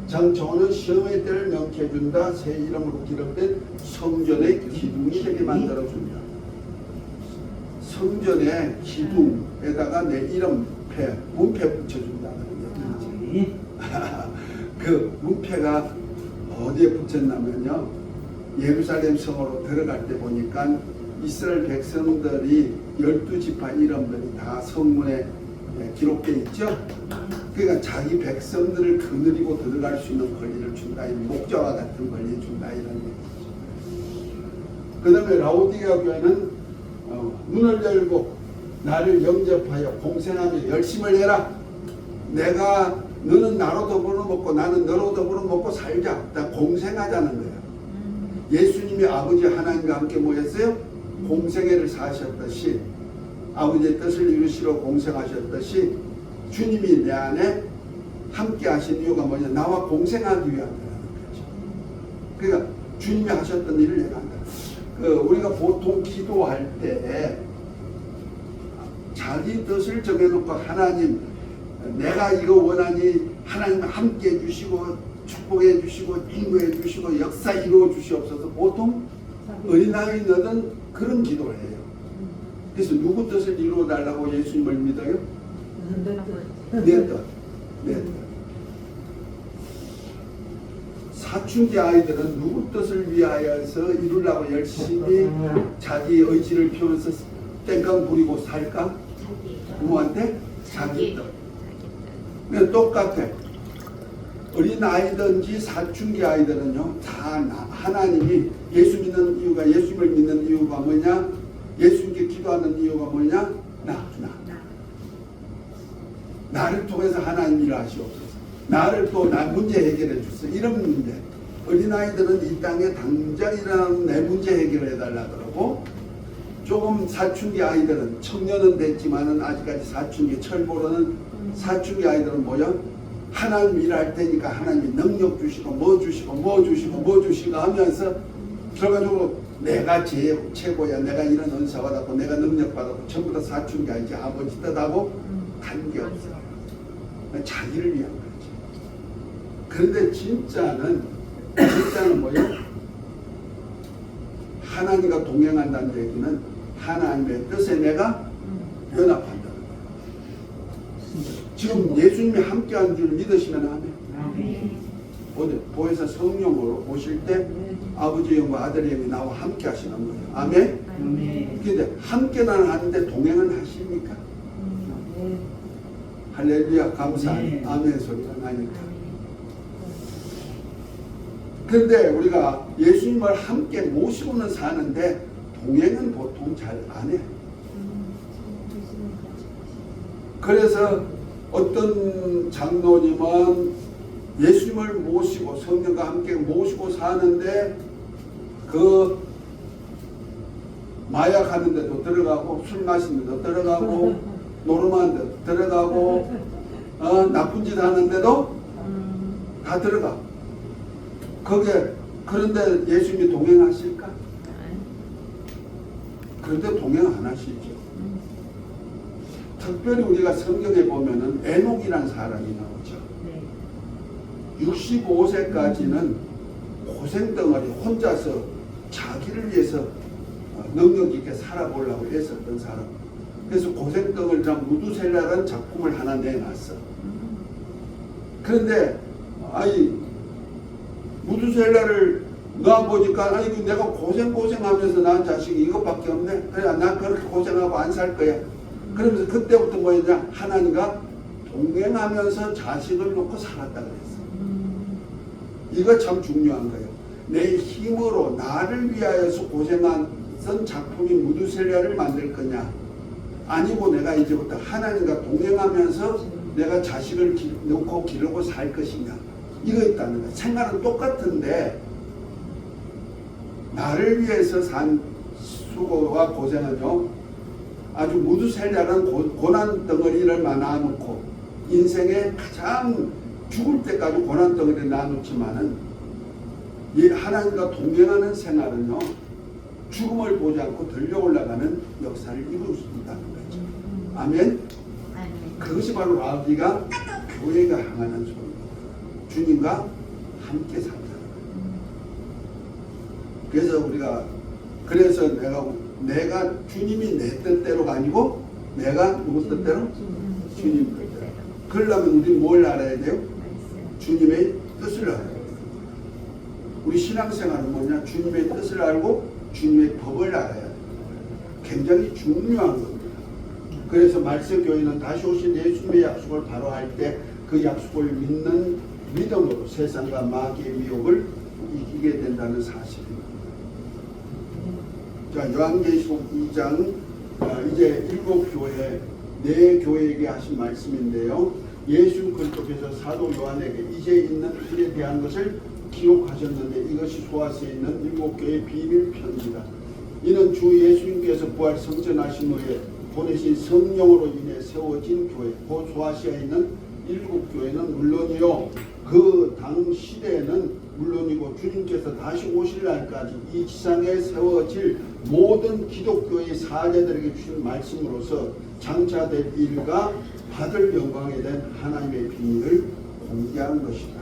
장정원은 시험의 때를 명쾌 해준다. 새 이름으로 기록된 성전의 기둥이 되게 만들어준다. 성전의 기둥에다가 내 이름패, 문패 붙여준다. 그 문패가 어디에 붙였냐면요, 예루살렘 성으로 들어갈 때 보니까 이스라엘 백성들이 12지파 이름들이 다 성문에 기록되어 있죠. 그러니까 자기 백성들을 거느리고 들어갈 수 있는 권리를 준다. 목자와 같은 권리를 준다. 이런 얘기죠. 그 다음에 라오디가 교회는 문을 열고 나를 영접하여 공생하며 열심을 해라. 너는 나로 더불어 먹고 나는 너로 더불어 먹고 살자. 다 공생하자는 거예요. 예수님이 아버지 하나님과 함께 모였어요. 공생애를 사셨듯이 아버지의 뜻을 이루시러 공생하셨듯이 주님이 내 안에 함께 하신 이유가 뭐냐? 나와 공생하기 위한 거죠. 그러니까 주님이 하셨던 일을 내가 한다. 우리가 보통 기도할 때 자기 뜻을 정해놓고 하나님 내가 이거 원하니 하나님 함께 해주시고 축복해 주시고 인도해 주시고 역사 이루어 주시옵소서. 보통 어린아이들은 그런 기도를 해요. 그래서 누구 뜻을 이루어 달라고 예수님을 믿어요? 내 뜻. 사춘기 아이들은 누구 뜻을 위하여서 이루려고 열심히 자기 의지를 피우면서 땡깡 부리고 살까? 부모한테? 자기 뜻. 그냥 똑같아. 어린 아이든지 사춘기 아이들은요, 다 하나님이 예수 믿는 이유가, 예수님을 믿는 이유가 뭐냐? 예수님께 기도하는 이유가 뭐냐? 나를 통해서 하나님 일하시옵소서. 나를 또 나 문제 해결해 주세요. 이런 문제. 어린아이들은 이 땅에 당장 일어나는 내 문제 해결해 달라 그러고, 조금 사춘기 아이들은, 청년은 됐지만은 아직까지 사춘기 철보로는 사춘기 아이들은 뭐야? 하나님 일할 테니까 하나님이 능력 주시고 뭐 주시고 뭐 주시고 뭐 주시고 하면서 결과적으로 내가 최고야, 내가 이런 은사 받았고 내가 능력 받았고 전부 다 사춘기 아이지. 아버지 뜻하고 관계없어요. 자기를 위한 거지. 그런데 진짜는 뭐예요? 하나님과 동행한다는 얘기는 하나님의 뜻에 내가 연합한다는 거예요. 지금 예수님이 함께한 줄 믿으시면 아멘. 어디 보혜사 성령으로 오실 때 아버지의 영과 아들의 영이 나와 함께 하시는 거예요. 아멘. 그런데 함께는 하는데 동행은 하십니까? 할렐루야, 감사합니다. 아멘 소리가 나니까. 그런데 우리가 예수님을 함께 모시고는 사는데 동행은 보통 잘 안 해. 그래서 어떤 장로님은 예수님을 모시고 성령과 함께 모시고 사는데 그 마약하는 데도 들어가고 술 마시는 데도 들어가고 노름하는 데도 들어가고 나쁜 짓 하는 데도 다 들어가. 거기에 그런데 예수님이 동행하실까? 그런데 동행 안 하시죠. 특별히 우리가 성경에 보면은 에녹이라는 사람이 나오죠. 65세까지는 고생덩어리 혼자서 자기를 위해서 능력 있게 살아보려고 애썼던 사람. 그래서 고생덩어리랑 무두셀라라는 작품을 하나 내놨어. 그런데 무두셀라를 놔보니까 아이고 내가 고생하면서 낳은 자식이 이것밖에 없네. 그래 난 그렇게 고생하고 안 살 거야. 그러면서 그때부터 뭐였냐? 하나님과 동행하면서 자식을 놓고 살았다 그랬어. 이거 참 중요한 거예요. 내 힘으로 나를 위하여서 고생한 작품이 무두셀라를 만들 거냐? 아니고 내가 이제부터 하나님과 동행하면서 내가 자식을 놓고 기르고 살 것이냐? 이거 있다는 거예요. 생각은 똑같은데 나를 위해서 산 수고와 고생은요, 아주 무두셀라는 고난 덩어리를 나눠놓고 인생에 가장 죽을 때까지 고난 덩어리를 나누지만은 이 하나님과 동행하는 생활은요, 죽음을 보지 않고 들려 올라가는 역사를 이룰 수 있다는 거죠. 아멘. 그것이 바로 우리가 교회가 향하는 소리입니다. 주님과 함께 살자. 그래서 내가 주님이 내 뜻대로가 아니고 내가 누구 뜻대로? 주님 뜻대로. 그러려면 우리 뭘 알아야 돼요? 주님의 뜻을 알아야 돼요. 우리 신앙생활은 뭐냐? 주님의 뜻을 알고 주님의 법을 알아야 돼요. 굉장히 중요한 겁니다. 그래서 말세교회는 다시 오신 예수님의 약속을 바로 할 때 그 약속을 믿는 믿음으로 세상과 마귀의 미혹을 이기게 된다는 사실입니다. 자, 요한계시록 2장 이제 7교회, 4교회에게 하신 말씀인데요. 예수 그리스도께서 사도 요한에게 이제 있는 일에 대한 것을 기록하셨는데 이것이 소아시에 있는 7교회의 비밀 편지다. 이는 주 예수님께서 부활 성전하신 후에 보내신 성령으로 인해 세워진 교회, 그 소아시아에 있는 7교회는 물론이요, 그 당시대에는 물론이고 주님께서 다시 오실 날까지 이 지상에 세워질 모든 기독교의 사제들에게 주신 말씀으로서 장차될 일과 받을 영광에 대한 하나님의 비밀을 공개한 것이다.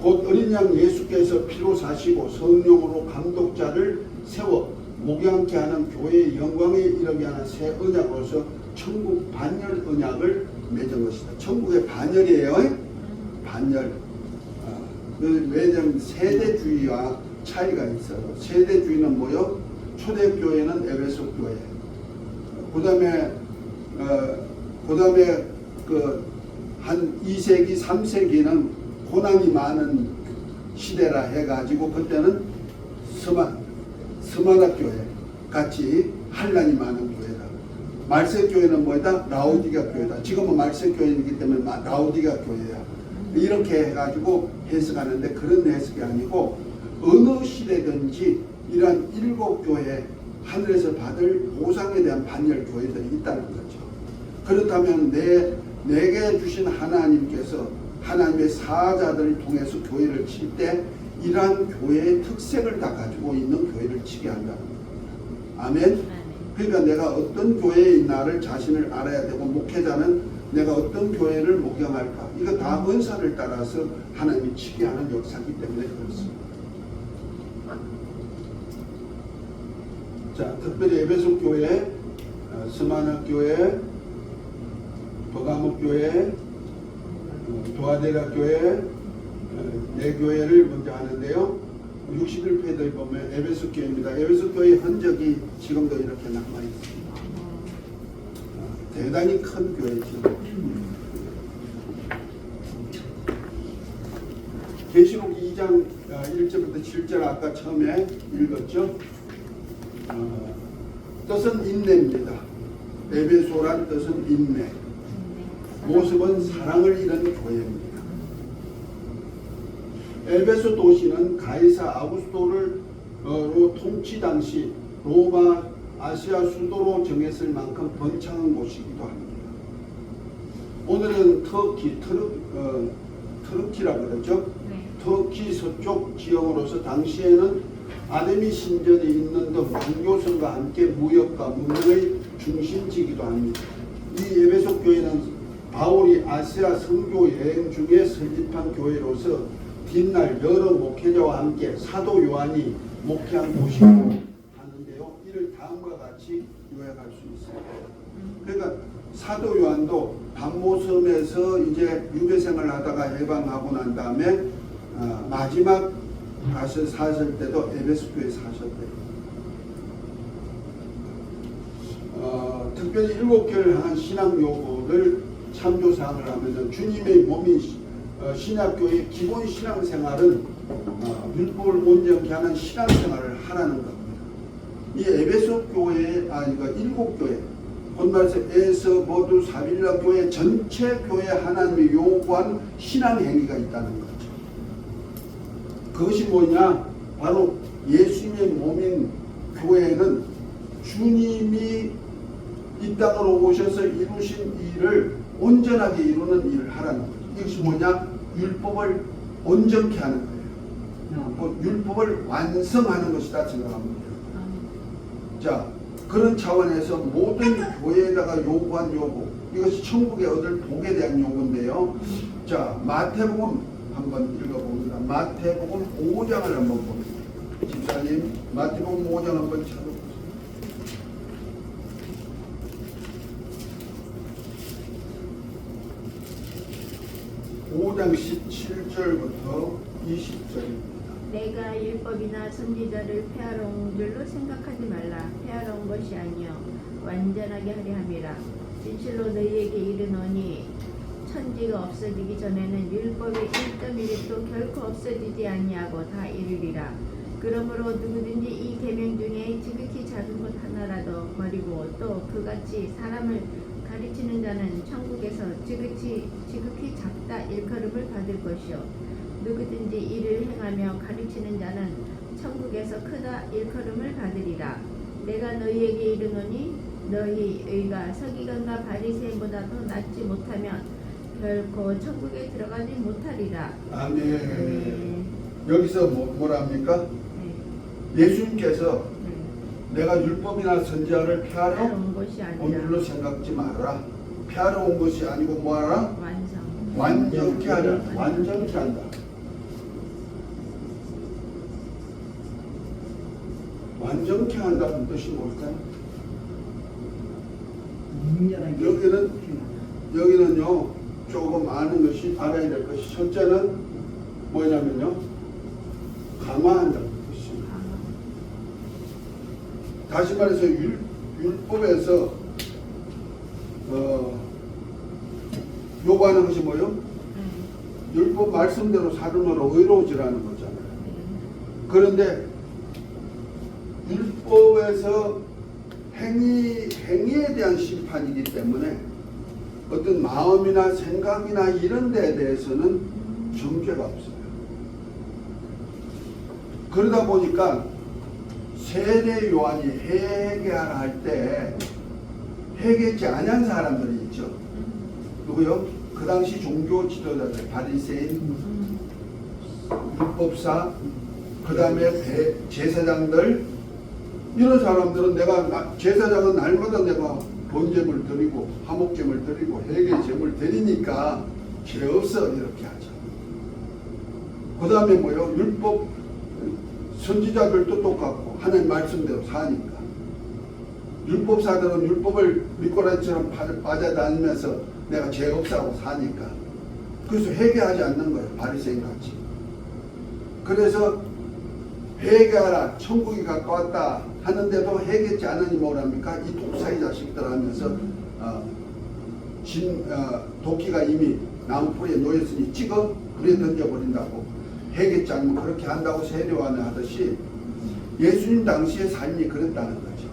곧 어린 양 예수께서 피로 사시고 성령으로 감독자를 세워 목양케 하는 교회의 영광에 이르게 하는 새 언약으로서 천국 반열 언약을 맺은 것이다. 천국의 반열이에요. 반열. 왜냐하면 세대주의와 차이가 있어요. 세대주의는 뭐요? 초대교회는 에베소 교회. 그다음에 한 2세기, 3세기는 고난이 많은 시대라 해가지고 그때는 스마나 교회. 같이 하나님 아는 교회다. 말세 교회는 뭐다? 라오디가 교회다. 지금은 말세 교회이기 때문에 라오디가 교회야. 이렇게 해가지고 해석하는데 그런 해석이 아니고 어느 시대든지 이러한 7교회 하늘에서 받을 보상에 대한 반열 교회들이 있다는 거죠. 그렇다면 내게 주신 하나님께서 하나님의 사자들을 통해서 교회를 칠 때 이러한 교회의 특색을 다 가지고 있는 교회를 치게 한다는 거예요. 아멘. 그러니까 내가 어떤 교회에 있나를 자신을 알아야 되고, 목회자는 내가 어떤 교회를 목양할까, 이거 다 은사를 따라서 하나님이 치게 하는 역사이기 때문에 그렇습니다. 자, 특별히 에베소 교회, 스마나 교회, 버가모 교회, 도아데라 교회, 네 교회를 먼저 하는데요. 61페이지에 보면 에베소 교회입니다. 에베소 교회의 흔적이 지금도 이렇게 남아 있습니다. 대단히 큰 교회죠. 계시록 2장 1절부터 7절 아까 처음에 읽었죠. 뜻은 인내입니다. 에베소란 뜻은 인내. 모습은 사랑을 이루는 교회입니다. 에베소 도시는 가이사 아구스토를 통치 당시 로마 아시아 수도로 정했을 만큼 번창한 곳이기도 합니다. 오늘은 터키라고 그러죠. 터키 서쪽 지역으로서 당시에는 아데미 신전이 있는 등 종교성과 함께 무역과 문명의 중심지이기도 합니다. 이 에베소 교회는 바울이 아시아 선교 여행 중에 설립한 교회로서 뒷날 여러 목회자와 함께 사도 요한이 목회한 곳이고 하는데요. 이를 다음과 같이 요약할 수 있습니다. 그러니까 사도 요한도 반모섬에서 이제 유배생을 하다가 해방하고 난 다음에 마지막 가서 사실 때도 에베소 교회에 사셨대요. 특별히 7교회를 향한 신앙 요구를 참조사항을 하면 주님의 몸인 신약교회의 기본 신앙생활은 율법을 온전케 하는 신앙생활을 하라는 겁니다. 이 에베소 교회, 이거 7교회, 본말에서 에서 모두 사빌라 교회 전체 교회 하나님이 요구한 신앙행위가 있다는 거죠. 그것이 뭐냐? 바로 예수님의 몸인 교회는 주님이 이 땅으로 오셔서 이루신 일을 온전하게 이루는 일을 하라는 거죠. 이것이 뭐냐? 율법을 온전케 하는 거예요. 율법을 완성하는 것이다 생각합니다. 자, 그런 차원에서 모든 교회에다가 요구한 요구, 이것이 천국에 얻을 복에 대한 요구인데요. 자, 마태복음 한번 읽어봅니다. 마태복음 5장을 한번 봅니다. 집사님, 마태복음 5장 한번 찾아보세요. 5장 17절부터 20절입니다. 내가 율법이나 선지자를 폐하러 온 줄로 생각하지 말라. 폐하러 온 것이 아니요 완전하게 하려 함이라. 진실로 너희에게 이르노니 천지가 없어지기 전에는 율법의 1.1도 결코 없어지지 아니하고 다 이르리라. 그러므로 누구든지 이 계명 중에 지극히 작은 것 하나라도 버리고 또 그같이 사람을 가르치는 자는 천국에서 지극히 작다 일컬음을 받을 것이요 누구든지 이를 행하며 가르치는 자는 천국에서 크다 일컬음을 받으리라. 내가 너희에게 이르노니 너희 의가 서기관과 바리새인보다 더 낫지 못하면 결코 천국에 들어가지 못하리라. 아멘. 여기서 뭐랍니까? 예수님께서 내가 율법이나 선지자를 폐하러 온 것이 온 아니라 줄로 생각지 말아라. 폐하러 온 것이 아니고 뭐하라? 완성. 완전케 하라. 완전케 한다. 완전케 한다는 뜻이 뭘까요? 여기는요 조금 아는 것이 알아야 될 것이 첫째는 뭐냐면요 강화한다는 뜻입니다. 다시 말해서 율법에서 요구하는 것이 뭐요? 율법 말씀대로 살음으로 의로워지라는 거잖아요. 그런데 율법에서 행위에 대한 심판이기 때문에 어떤 마음이나 생각이나 이런 데에 대해서는 정죄가 없어요. 그러다 보니까 세례 요한이 회개하라 할 때 회개치 아니한 사람들이 있죠. 누구요? 그 당시 종교 지도자들, 바리새인, 율법사, 그 다음에 제사장들, 이런 사람들은 제사장은 날마다 내가 번제물 드리고 화목제물 드리고 회개제물 드리니까 죄 없어 이렇게 하죠. 그 다음에 뭐요? 율법 선지자들도 똑같고 하나님 말씀대로 사니까. 율법사들은 율법을 미꾸라지처럼 빠져다니면서 내가 죄 없다고 사니까. 그래서 회개하지 않는 거예요. 바리새인 같이. 그래서 회개하라 천국이 가까웠다 하는데도 회개치 않으니 뭐랍니까? 이 독사의 자식들 하면서 도끼가 이미 나무 뿌리에 놓였으니 찍어 불에 던져버린다고. 회개치 않으면 그렇게 한다고 세례요한이 하듯이 예수님 당시의 삶이 그랬다는 거죠.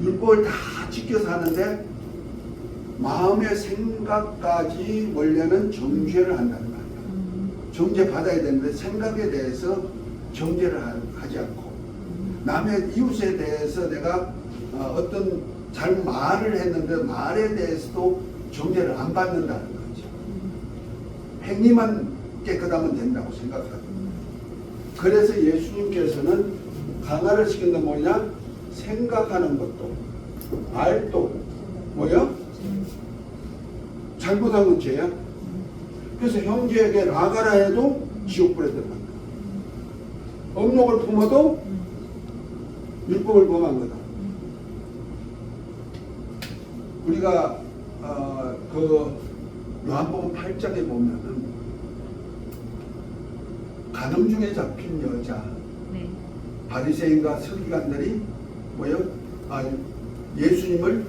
율법을 다 지켜 사는데 마음의 생각까지 원래는 정죄를 한다는 말이에요. 정죄 받아야 되는데 생각에 대해서 정죄를 하지 않고 남의 이웃에 대해서 내가 어떤 잘못 말을 했는데 말에 대해서도 정죄를 안 받는다는 거죠. 행위만 깨끗하면 된다고 생각하고. 그래서 예수님께서는 강화를 시킨 건 뭐냐? 생각하는 것도 말도 뭐야? 잘못한 건 죄야. 그래서 형제에게 나가라 해도 지옥불에 들어간다. 업욕을 품어도 율법을 범한 거다. 우리가 그 요한복음 8장에 보면은 간음 중에 잡힌 여자, 네. 바리새인과 서기관들이 뭐요? 예수님을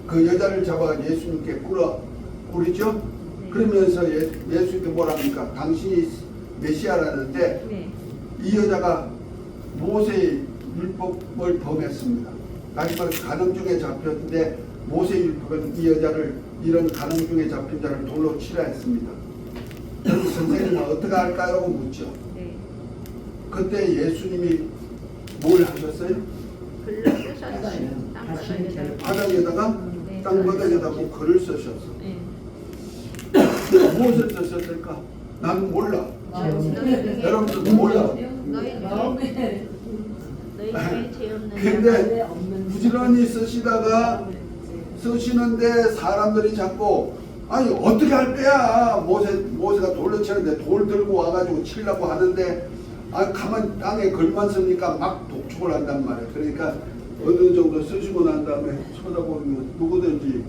그 여자를 잡아 예수님께 꾸리죠. 네. 그러면서 예수님께 뭐랍니까? 당신이 메시아라는데 네. 이 여자가 모세의 율법을 범했습니다. 마지막에 간음 중에 잡혔는데 모세의 율법은 이 여자를 이런 간음 중에 잡힌 자를 돌로 치라 했습니다. 그럼 선생님은 어떻게 할까요? 묻죠. 네. 그때 예수님이 뭘 하셨어요? 글로 쓰셨어요. 땅바닥에다가. 바닥에다가 네. 땅바닥에다가 글을 쓰셨어. 네. 무엇을 쓰셨을까? 난 몰라. 너희 여러분들도 몰라. 너희 중에 죄 없는 근데 부지런히 쓰시는데 사람들이 자꾸 아니 어떻게 할 거야? 모세가 돌로 치는데 돌 들고 와가지고 치려고 하는데 가만 땅에 글만 쓰니까 막 독촉을 한단 말이에요. 그러니까 어느 정도 쓰시고 난 다음에 쳐다보면 누구든지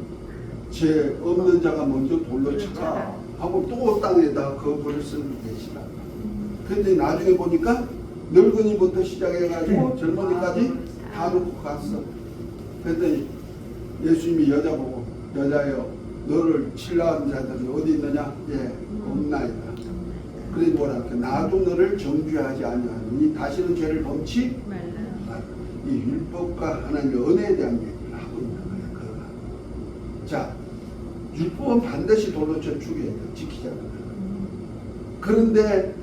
죄 없는 자가 먼저 돌로 쳐라 하고 또 땅에다 그 글을 쓰는 계시다. 근데 나중에 보니까 늙은이부터 시작해가지고 젊은이까지 다 놓고 갔어. 그랬더니 예수님이 여자 보고 여자여 너를 칠라 하는 자들이 어디 있느냐? 예, 없나이다. 그래 뭐라 할까? 나도 너를 정죄하지 아니하니 다시는 죄를 범치 말라. 이 율법과 하나님의 은혜에 대한 얘기를 하고 있는 거예요. 자, 율법은 반드시 돌로 쳐 죽여야 돼. 지키자고. 그런데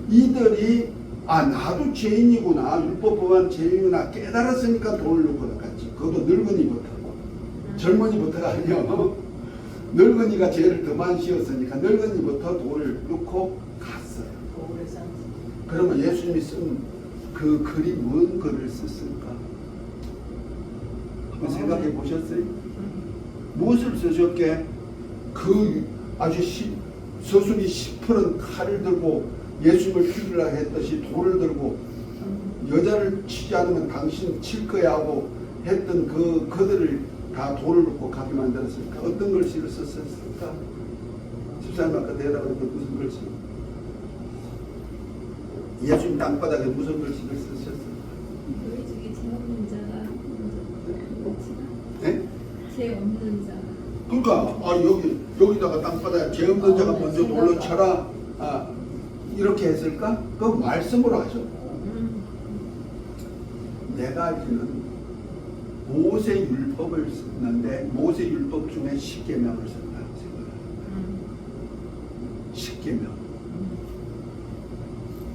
이들이 나도 죄인이구나. 율법 범한 죄인이구나. 깨달았으니까 돌을 놓고 갔지. 그것도 늙은이부터고. 젊은이부터가 아니야. 늙은이가 죄를 더 많이 씌웠으니까 늙은이부터 돌을 놓고 갔어요. 그러면 예수님이 쓴 그 글이 뭔 글을 썼을까? 한번 생각해 보셨어요? 무엇을 쓰셨게? 그 아주 서술이 시퍼런 칼을 들고 예수님을 죽이려 했듯이 돌을 들고 여자를 치지 않으면 당신 칠 거야 하고 했던 그들을 다 돌을 놓고 가게 만들었으니까 어떤 글씨를 썼을까? 집사님 아까 대답을 했는데 무슨 글씨? 예수님 땅바닥에 무슨 글씨를 쓰셨을까? 너희 중에 죄 없는 자가 네? 죄 없는 자. 그러니까 여기다가 땅바닥에 죄 없는 자가 먼저 돌로 쳐라 이렇게 했을까? 그 말씀으로 하셨고 내가 알기는 모세 율법을 썼는데 모세 율법 중에 10계명을 썼다고 생각합니다. 10계명.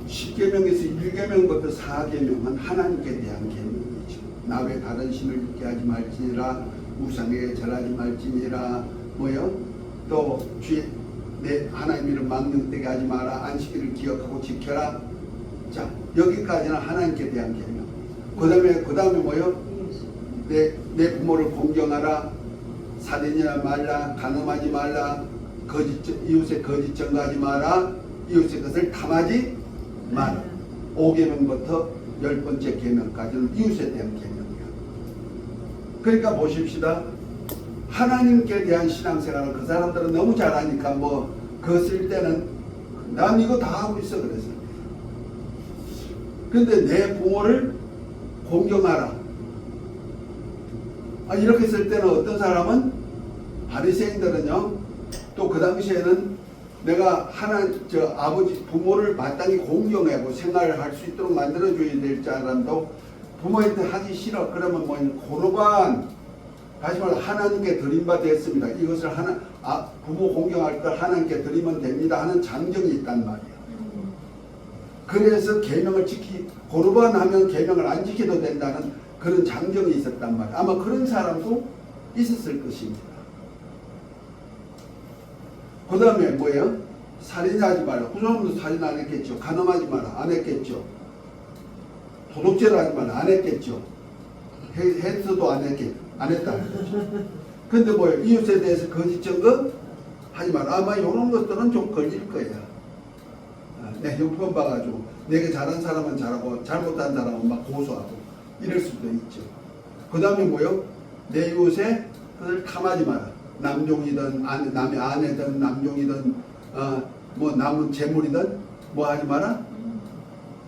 10계명에서 1계명부터 4계명은 하나님께 대한 계명이죠. 나 외 다른 신을 믿게 하지 말지니라, 우상에게 절하지 말지니라, 뭐요? 또 내 하나님 이름 망령되게 하지 마라, 안식일을 기억하고 지켜라. 자, 여기까지는 하나님께 대한 계명. 그 다음에 뭐요? 내 부모를 공경하라, 살인하지 말라, 간음하지 말라, 이웃의 거짓 증거하지 마라, 이웃의 것을 탐하지 마라. 5계명부터 10번째 계명까지는 이웃에 대한 계명이야. 그러니까 보십시다. 하나님께 대한 신앙생활을 그 사람들은 너무 잘하니까 뭐 그거 쓸 때는 난 이거 다 하고 있어 그래서. 근데 내 부모를 공경하라. 이렇게 쓸 때는 어떤 사람은 바리새인들은요. 또 그 당시에는 내가 아버지 부모를 마땅히 공경하고 생활을 할 수 있도록 만들어줘야 될 사람도 부모한테 하기 싫어. 그러면 뭐 고르반 다시 말해 하나님께 드린 바 됐습니다. 이것을 부모 공경할 걸 하나님께 드리면 됩니다 하는 장정이 있단 말이야. 그래서 계명을 고르반 하면 계명을 안 지켜도 된다는 그런 장정이 있었단 말이야. 아마 그런 사람도 있었을 것입니다. 그 다음에 뭐예요? 살인하지 말라. 그 사람도 살인 안 했겠죠. 간음하지 마라. 안 했겠죠. 도둑질 하지 말라. 안 했겠죠. 했어도 안 했다. 근데 뭐예요? 이웃에 대해서 거짓 증거 하지 마라. 아마 이런 것들은 좀 걸릴 거야. 내 형편 봐가지고 내게 잘한 사람은 잘하고 잘못한 사람은 막 고소하고 이럴 수도 있죠. 그 다음에 뭐예요? 내 이웃에 그걸 탐하지 마라. 남종이든 남의 아내든 남종이든 뭐 남은 재물이든 뭐 하지 마라.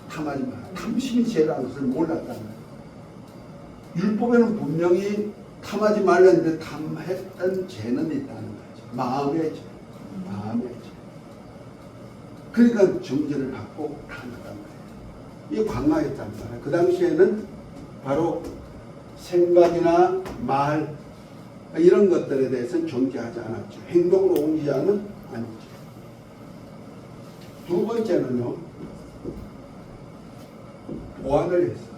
탐하지 마라. 탐심이 죄라는 것을 몰랐다는 거예요. 율법에는 분명히 탐하지 말라는데 탐했던 죄는 있다는 거죠. 마음의 죄. 마음의 죄. 그러니까 정죄를 받고 탐했단 말이에요. 이게 광야였단 말이에요. 그 당시에는 바로 생각이나 말 이런 것들에 대해서는 정죄하지 않았죠. 행동으로 옮기지 않은 아니죠. 두 번째는요. 보완을 했어.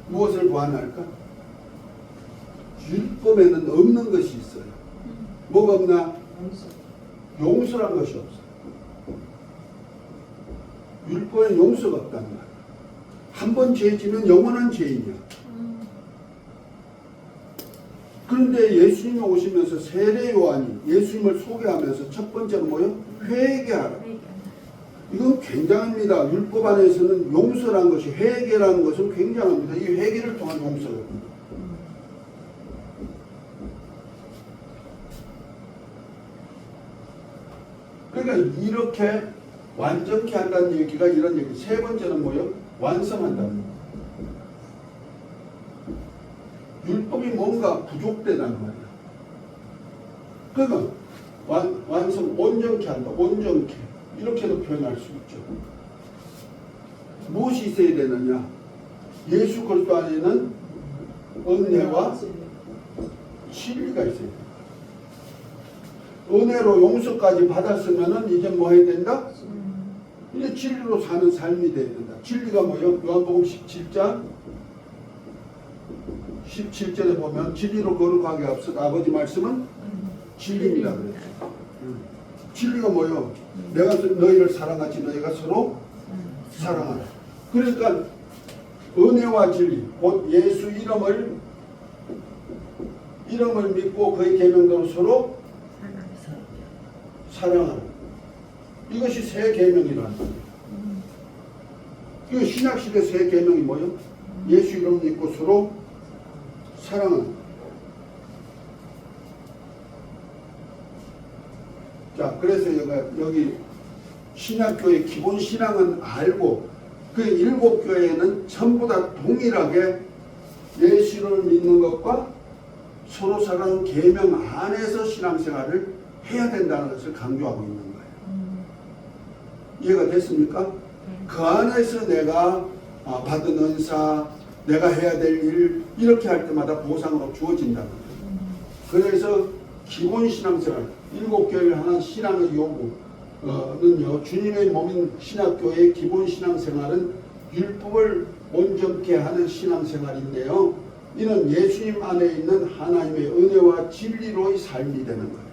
무엇을 보완할까? 율법에는 없는 것이 있어요. 뭐가 없나? 용서란 것이 없어. 율법에 용서가 없다는 말이야. 한 번 죄 지면 영원한 죄인이야. 그런데 예수님이 오시면서 세례 요한이 예수님을 소개하면서 첫 번째로 뭐요? 회개하라. 이건 굉장합니다. 율법 안에서는 용서라는 것이 회개라는 것은 굉장합니다. 이 회개를 통한 용서예요. 그러니까 이렇게 완전케 한다는 얘기가 이런 얘기. 세 번째는 뭐예요? 완성한다는 거예요. 율법이 뭔가 부족되다는 말이야. 그러니까 완성, 온전케 한다. 온전케. 이렇게도 표현할 수 있죠. 무엇이 있어야 되느냐? 예수 그리스도 안에는 은혜와 진리가 있어야 된다. 은혜로 용서까지 받았으면은 이제 뭐 해야 된다? 이제 진리로 사는 삶이 돼야 된다. 진리가 뭐예요? 요한복음 17장 17절에 보면 진리로 거룩하게 앞서 아버지 말씀은 진리입니다. 그랬어요. 진리가 뭐예요? 내가 너희를 사랑하지 너희가 서로 사랑하라. 그러니까 은혜와 진리, 곧 예수 이름을 믿고 그의 계명대로 서로 사랑하라. 이것이 새 계명이라는 거예요. 이 신약시대 새 계명이 뭐예요? 예수 이름 믿고 서로 사랑하라. 자, 그래서 여기 신약교회 기본 신앙은 알고 그 7교회는 전부 다 동일하게 예수를 믿는 것과 서로 사랑하는 계명 안에서 신앙생활을 해야 된다는 것을 강조하고 있는 거예요. 이해가 됐습니까? 그 안에서 내가 받은 은사, 내가 해야 될 일, 이렇게 할 때마다 보상으로 주어진다는 거예요. 그래서 기본 신앙생활, 7교회를 하는 신앙의 요구는요, 주님의 몸인 신학교의 기본 신앙생활은 율법을 온전케 하는 신앙생활인데요, 이는 예수님 안에 있는 하나님의 은혜와 진리로의 삶이 되는 거예요.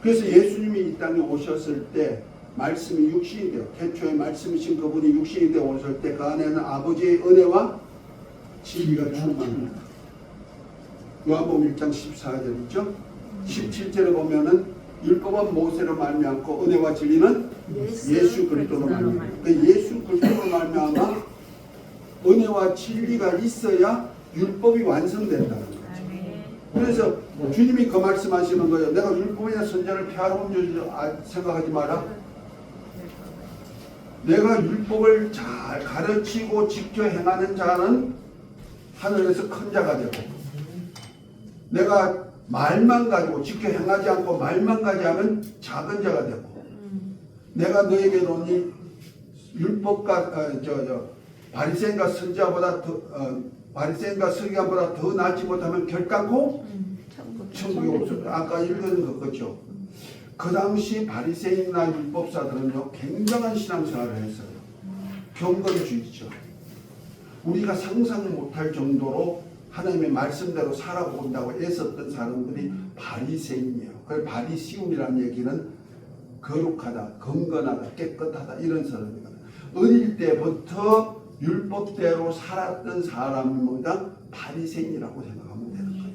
그래서 예수님이 이 땅에 오셨을 때 말씀이 육신이 되어, 태초에 말씀이신 그분이 육신이 되어 오셨을 때 그 안에는 아버지의 은혜와 진리가 충만합니다. 요한복음 1장 14절 있죠? 17절에 보면은 율법은 모세로 말미암고 은혜와 진리는 예수 그리스도로 말미암아. 예수 그리스도로 말미암아 은혜와 진리가 있어야 율법이 완성된다는 거죠. 그래서 주님이 그 말씀하시는 거예요. 내가 율법이나 선지자를 폐하러 온 줄 생각하지 마라. 내가 율법을 잘 가르치고 지켜 행하는 자는 하늘에서 큰 자가 되고, 내가 말만 가지고 지켜 행하지 않고 말만 가지하면 작은 자가 되고, 내가 너에게 이르노니 율법과 바리새인과 선지자보다 바리새인과 서기관보다 더 낫지 못하면 결단코 천국에 없을. 아까 읽은 것 같죠. 그 당시 바리새인이나 율법사들은요, 굉장한 신앙생활을 했어요. 경건주의죠. 우리가 상상 못할 정도로 하나님의 말씀대로 살아본다고 애썼던 사람들이 바리새인이에요. 그래서 바리시움이라는 얘기는 거룩하다, 건건하다, 깨끗하다, 이런 사람이거든요. 어릴 때부터 율법대로 살았던 사람보다 바리새인이라고 생각하면 되는 거예요.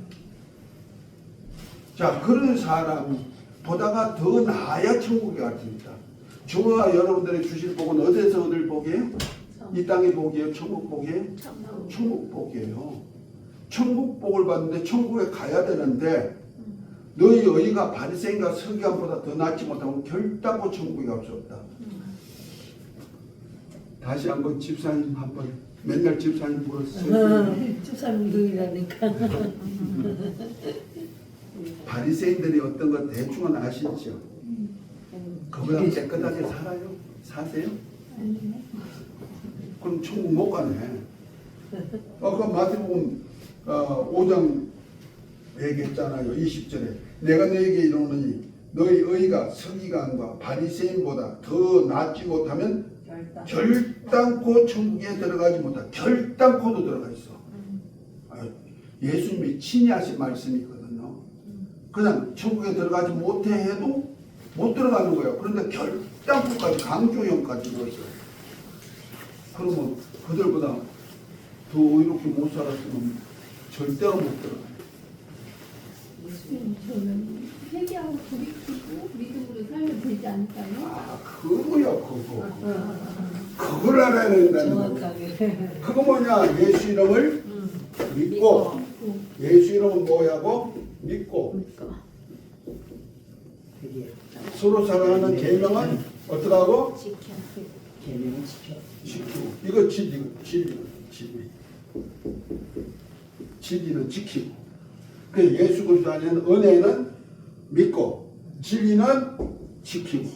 자, 그런 사람보다가 더 나아야 천국에 갈 수 있다. 저와 여러분들의 주실 복은 어디서 얻을 복이에요? 이 땅의 복이에요? 천국 복이에요? 천국 복이에요. 천국 복을 받는데 천국에 가야 되는데 너희 의가 바리새인과 서기관보다 더 낫지 못하면 결단코 천국에 갈 수 없다. 다시 한번 집사님 한번 맨날 집사님 물었어요. 집사님 누이라니까. 바리새인들이 어떤 것 대충은 아시죠? 그보다 깨끗하게 살아요? 사세요? 그럼 천국 못 가네. 아까 마태복음 5장 얘기했잖아요. 20절에 내가 너에게 이르노니 너희 의가 서기관과 바리새인보다 더 낫지 못하면 결단코 천국에 들어가지 못하. 결단코도 들어가 있어. 예수님이 친히 하신 말씀이거든요. 그냥 천국에 들어가지 못해 해도 못 들어가는 거예요. 그런데 결단코까지, 강조형까지 넣었어요. 그러면 그들보다 더 의롭게 못 살았으면 절대로 못 들어가요. 저는 회개하고 돌이키고 믿음으로 살면 되지 않을까요? 그거야 그거. 그걸 알아야 된다는 거야. 정확하게. 그거 뭐냐? 예수 이름을 믿고, 예수 이름은 뭐야고? 믿고. 서로 사랑하는 계명은 어떠하고? 계명을 지켜. 지키고. 이거 진리는 지키고. 그 예수 그리스도 안에는 은혜는 믿고, 진리는 지키고.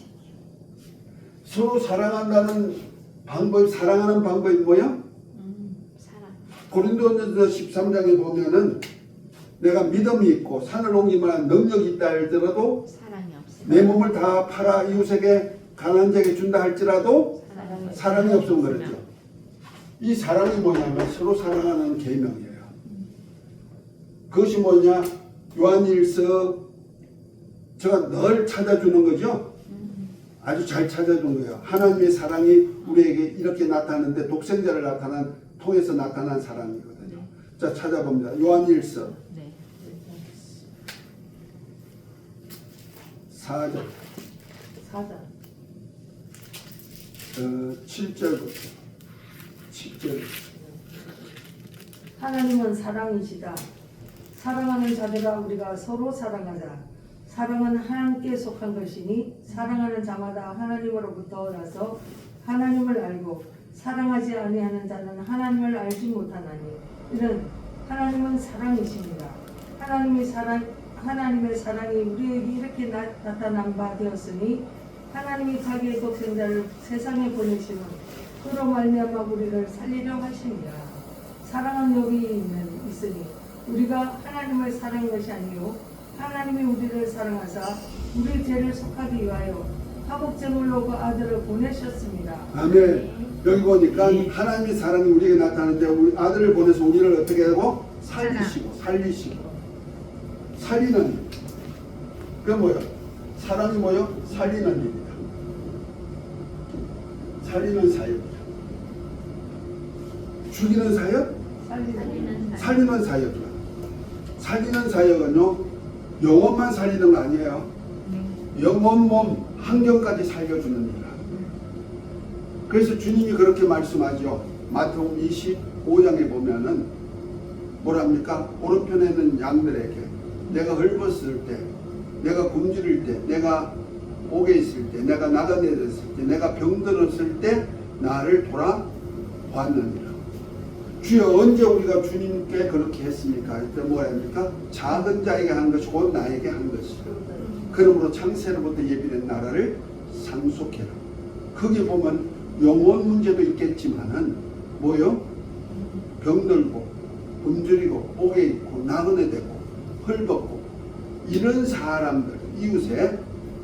서로 사랑한다는 방법, 사랑하는 방법이 뭐야? 사랑. 고린도전서 13장에 보면은 내가 믿음이 있고 산을 옮기만 능력이 있다 할지라도 사랑이 없어. 내 몸을 다 팔아 이웃에게 가난한 자에게 준다 할지라도 사랑이 없으면 그랬죠. 이 사랑이 뭐냐면 서로 사랑하는 계명이에요. 그것이 뭐냐? 요한일서 제가 늘 찾아주는 거죠. 아주 잘 찾아준 거예요. 하나님의 사랑이 우리에게 이렇게 나타나는데 독생자를 통해서 나타난 사랑이거든요. 자, 찾아봅니다. 요한일서 네. 4장 7절부터 10절. 하나님은 사랑이시다. 사랑하는 자들아 우리가 서로 사랑하자. 사랑은 하나님께 속한 것이니 사랑하는 자마다 하나님으로부터 나서 하나님을 알고 사랑하지 아니하는 자는 하나님을 알지 못하나니 이는 하나님은 사랑이십니다. 하나님의 사랑이 우리에게 이렇게 나타난 바 되었으니 하나님이 자기의 독생자를 세상에 보내심은 그로 말미암아 우리를 살리려 하심이라. 사랑은 여기 있으니 우리가 하나님을 사랑한 것이 아니요 하나님이 우리를 사랑하사 우리 죄를 속하기 위하여 화목제물로 그 아들을 보내셨습니다. 아멘. 여기 보니까 하나님의 사랑이 우리에게 나타나는데 우리 아들을 보내서 우리를 어떻게 하고 살리시고 살리는 그 뭐요? 사랑이 뭐요? 살리는 일이다. 살리는 사역이다. 죽이는 사역? 살리는 사역이다. 살리는 사역은요 영혼만 살리는 거 아니에요. 영혼, 몸, 환경까지 살려주는 일이다. 그래서 주님이 그렇게 말씀하죠. 마태복음 25장에 보면은 뭐랍니까? 오른편에 있는 양들에게 내가 헐벗을 때, 내가 굶주릴 때, 내가 옥에 있을 때, 내가 나가내렸을 때, 내가 병들었을 때 나를 돌아봤느니라. 주여 언제 우리가 주님께 그렇게 했습니까? 그때 뭐랍니까? 작은 자에게 한 것이 곧 나에게 한 것이라. 그러므로 창세로부터 예비된 나라를 상속해라. 거기 보면 영혼 문제도 있겠지만은 뭐요? 병들고 굶주리고 옥에 있고 나그네 되고 헐벗고 이런 사람들 이웃에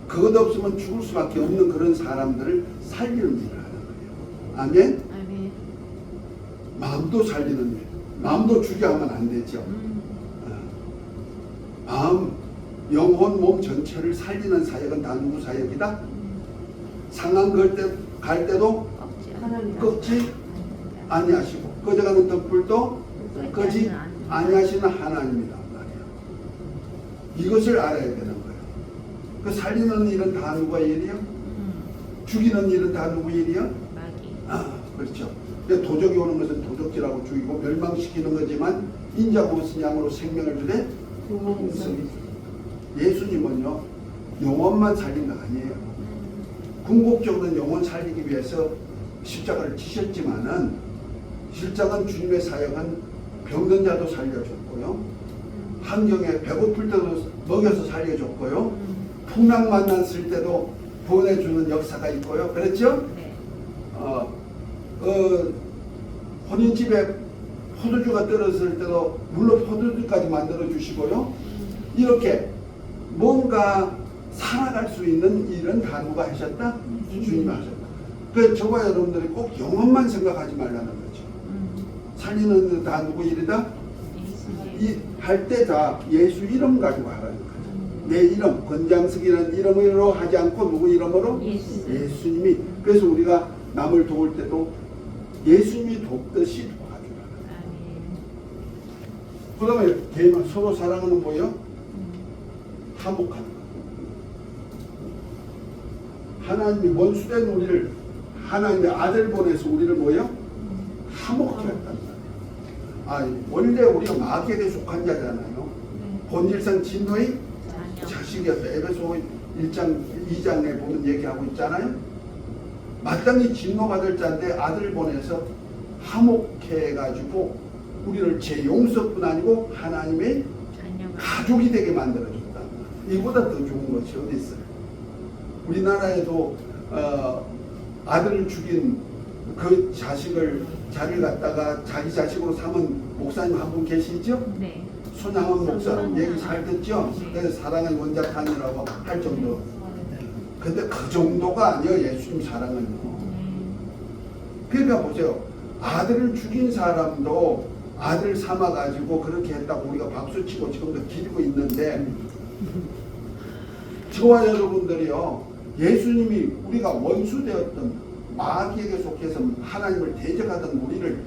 그것 없으면 죽을 수밖에 없는 그런 사람들을 살리는 일을 하는 거예요. 아멘? 아멘. 마음도 살리는 일. 마음도 죽여하면 안 되죠. 마음, 영혼, 몸 전체를 살리는 사역은 다 누구 사역이다? 상한 갈 때도 꺾지 아니하시고 꺼져가는 덕불도 끄지 아니하시는 하나님이란 말이에요. 이것을 알아야 되는 거예요. 그 살리는 일은 다 누구의 일이요? 죽이는 일은 다 누구 일이요? 그렇죠. 도적이 오는 것은 도적질하고 죽이고 멸망시키는 거지만 인자가 무슨 양으로 생명을 주되 예수님은요 영혼만 살린 거 아니에요. 궁극적으로는 영혼 살리기 위해서 십자가를 지셨지만은 실장은 주님의 사역은 병든 자도 살려줬고요, 환경에 배고플 때도 먹여서 살려줬고요, 풍랑 만났을 때도 보내주는 역사가 있고요. 그렇죠? 네. 혼인집에 포도주가 떨어졌을 때도 물로 포도주까지 만들어 주시고요. 이렇게 뭔가 살아갈 수 있는 일은 다 누가 하셨다? 주님이 하셨다. 그래서 저와 여러분들이 꼭 영혼만 생각하지 말라는 거죠. 살리는 데 다 누구 일이다? 할 때 다 예수 이름 가지고 하라는 거죠. 내 이름, 권장석이라는 이름으로 하지 않고 누구 이름으로? 예수님이. 그래서 우리가 남을 도울 때도 예수님이 돕듯이 도와주라. 그 다음에 개인은 서로 사랑하는 뭐예요? 화목하는 거. 하나님이 원수된 우리를 하나님의 아들 보내서 우리를 뭐예요? 화목케 했단 말이에요. 원래 우리가 마귀에게 속한 자잖아요. 본질상 진노의 자식이었다. 에베소 1장 2장에 보면 얘기하고 있잖아요. 마땅히 진노받을 자인데 아들을 보내서 화목해 해가지고 우리를 제 용서뿐 아니고 하나님의 가족이 되게 만들어줬다. 이보다 더 좋은 것이 어디 있어요? 우리나라에도 아들을 죽인 그 자를 갖다가 자기 자식으로 삼은 목사님 한 분 계시죠? 네. 손양원 목사 얘기 잘 듣죠? 그래서 사랑의 원작한이라고 할 정도. 근데 그 정도가 아니에요. 예수님 사랑은요. 그러니까 보세요. 아들을 죽인 사람도 아들 삼아가지고 그렇게 했다고 우리가 박수치고 지금도 기리고 있는데, 저와 여러분들이요, 예수님이 우리가 원수되었던 마귀에게 속해서 하나님을 대적하던 우리를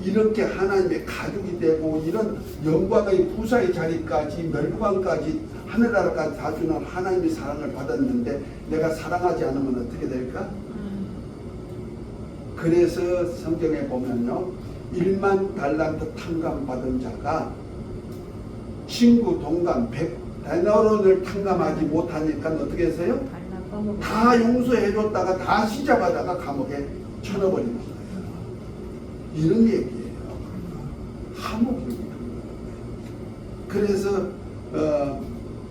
이렇게 하나님의 가족이 되고 이런 영광의 부사의 자리까지 멸관까지 하늘나라까지 다 주는 하나님의 사랑을 받았는데 내가 사랑하지 않으면 어떻게 될까? 그래서 성경에 보면요, 1만 달란트 탕감 받은 자가 친구 동감 100데나리온을 탕감하지 못하니까 어떻게 했어요? 다 용서해줬다가 다 시잡아다가 감옥에 쳐넣어버리는 거예요. 이런 얘기예요. 화목이. 그래서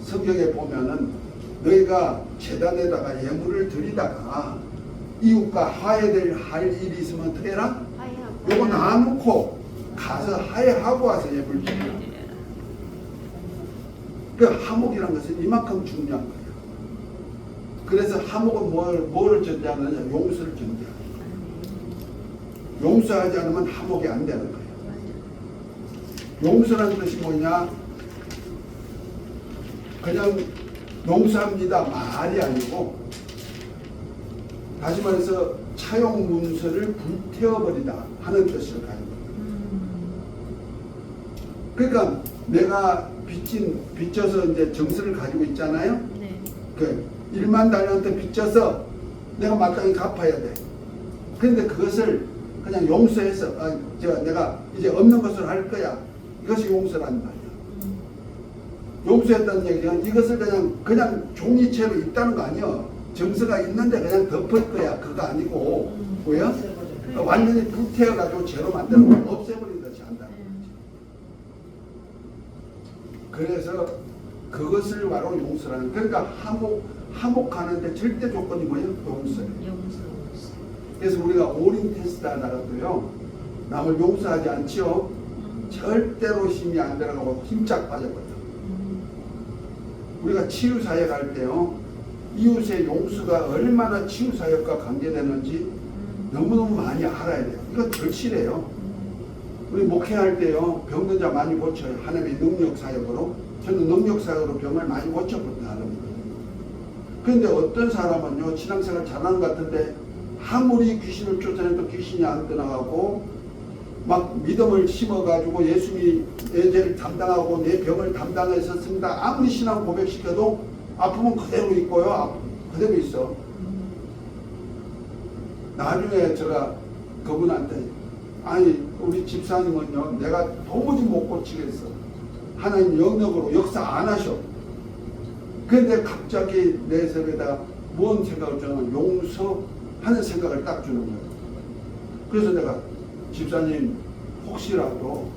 성경에 보면은 너희가 제단에다가 예물을 드리다가 이웃과 화해될 할 일이 있으면 어떻게 해라? 화해하고 요거 놔놓고 가서 화해하고 와서 예물 드려. 그 화목이라는 것은 이만큼 중요한 거예요. 그래서 화목은 뭐를 전제하느냐? 용서를 전제하는 거예요. 용서하지 않으면 화목이 안 되는 거예요. 용서라는 뜻이 뭐냐? 그냥 용서합니다 말이 아니고, 다시 말해서 차용 문서를 불태워버리다 하는 뜻을 가지고 있어요. 그러니까 내가 빚져서 이제 정서를 가지고 있잖아요. 네. 그 1만 달러한테 빚져서 내가 마땅히 갚아야 돼. 그런데 그것을 그냥 용서해서 내가 이제 없는 것을 할 거야. 이것이 용서란 말이야. 용서했다는 얘기는 이것을 그냥 종이채로 있다는 거 아니야. 정서가 있는데 그냥 덮을 거야. 그거 아니고 뭐야? 완전히 불태워가지고 죄로 만들고 없애버린 것이 한다는 거지. 그래서 그것을 바로 용서라는. 그러니까 화목하는데 절대 조건이 뭐예요? 용서예요. 그래서 우리가 올인 테스트 하다가도요, 남을 용서하지 않지요. 절대로 힘이 안 들어가고 힘짝 빠져버려요. 우리가 치유사역 할 때요, 이웃의 용서가 얼마나 치유사역과 관계되는지 너무너무 많이 알아야 돼요. 이건 절실해요. 우리 목회할 때요, 병든 자 많이 고쳐요. 하나님의 능력사역으로. 저는 능력사역으로 병을 많이 고쳐본 사람이거든요. 그런데 어떤 사람은요, 신앙생활 잘하는 것 같은데 아무리 귀신을 쫓아내도 귀신이 안 떠나가고 막 믿음을 심어가지고 예수님이 내 죄를 담당하고 내 병을 담당해서 씁니다. 아무리 신앙 고백시켜도 아픔은 그대로 있고요. 그대로 있어. 나중에 제가 그분한테, 아니 우리 집사님은요, 내가 도무지 못 고치겠어. 하나님 영역으로 역사 안 하셔. 그런데 갑자기 내 속에다 뭔 생각을 주냐면 용서하는 생각을 딱 주는 거예요. 그래서 내가, 집사님 혹시라도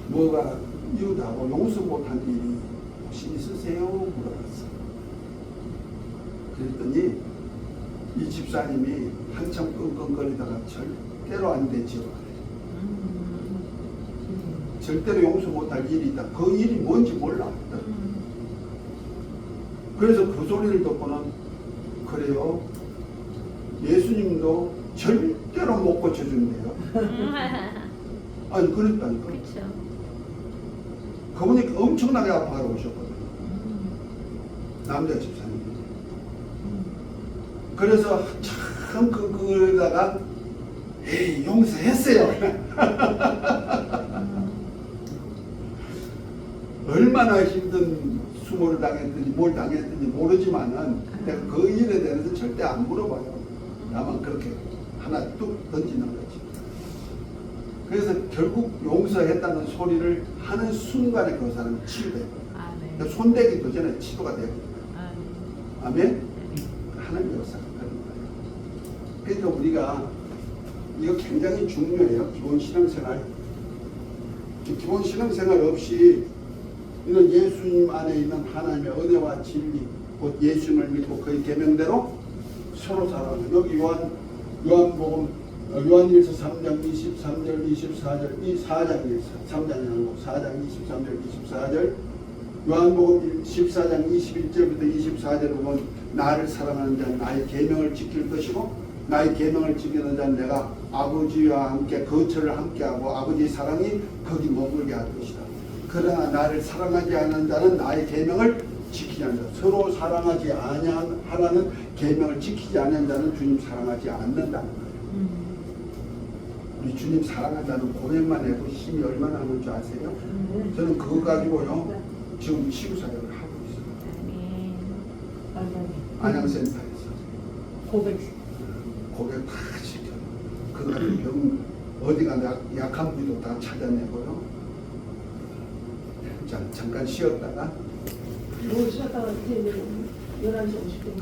뭐가 이웃하고 용서 못한 일이 혹시 있으세요? 물어봤어. 그랬더니 이 집사님이 한참 끙끙거리다가 절대로 안 되지요. 절대로 용서 못할 일이 있다. 그 일이 뭔지 몰라. 그래서 그 소리를 듣고는, 그래요, 예수님도 절대로 못 고쳐준대요. 아니 그랬다니까. 그렇죠. 그분이 엄청나게 아파하러 오셨거든요. 남자 집사님이. 그래서 참 그러다가 에이 용서했어요. 얼마나 힘든 수모를 당했든지 뭘 당했든지 모르지만은 내가 그 일에 대해서 절대 안 물어봐요. 나만 그렇게 하나 뚝 던지는 거지. 그래서 결국 용서했다는 소리를 하는 순간에 그 사람이 치유돼요. 그러니까 손대기도 전에 치유가 되고. 아멘? 하나님의 역사가 그런 거예요. 그러니까 우리가 이거 굉장히 중요해요. 기본 신앙생활. 기본 신앙생활 없이 이런 예수님 안에 있는 하나님의 은혜와 진리, 곧 예수님을 믿고 그의 계명대로 서로 살아가는. 여기 요한복음 요한일서 3장 23절 24절 이 4장이 3장이 아니고 4장 23절 24절 요한복음 14장 21절부터 24절 보면 나를 사랑하는 자는 나의 계명을 지킬 것이고 나의 계명을 지키는 자는 내가 아버지와 함께 거처를 함께하고 아버지의 사랑이 거기 머물게 할 것이다. 그러나 나를 사랑하지 않는 자는 나의 계명을 지키지 않는다. 서로 사랑하지 아니한 하나는 계명을 지키지 않는 자는 주님 사랑하지 않는다는 거예요. 우리 주님 사랑한다는 고백만 해도 힘이 얼마나 하는 줄 아세요? 저는 그거 가지고요 지금 치유사역을 하고 있어요. 안양센터에서 고백 다 시켜요. 그날 병 어디가 약한 부위도 다 찾아내고요. 자, 잠깐 쉬었다가 쉬었다가 이제 11시 50분.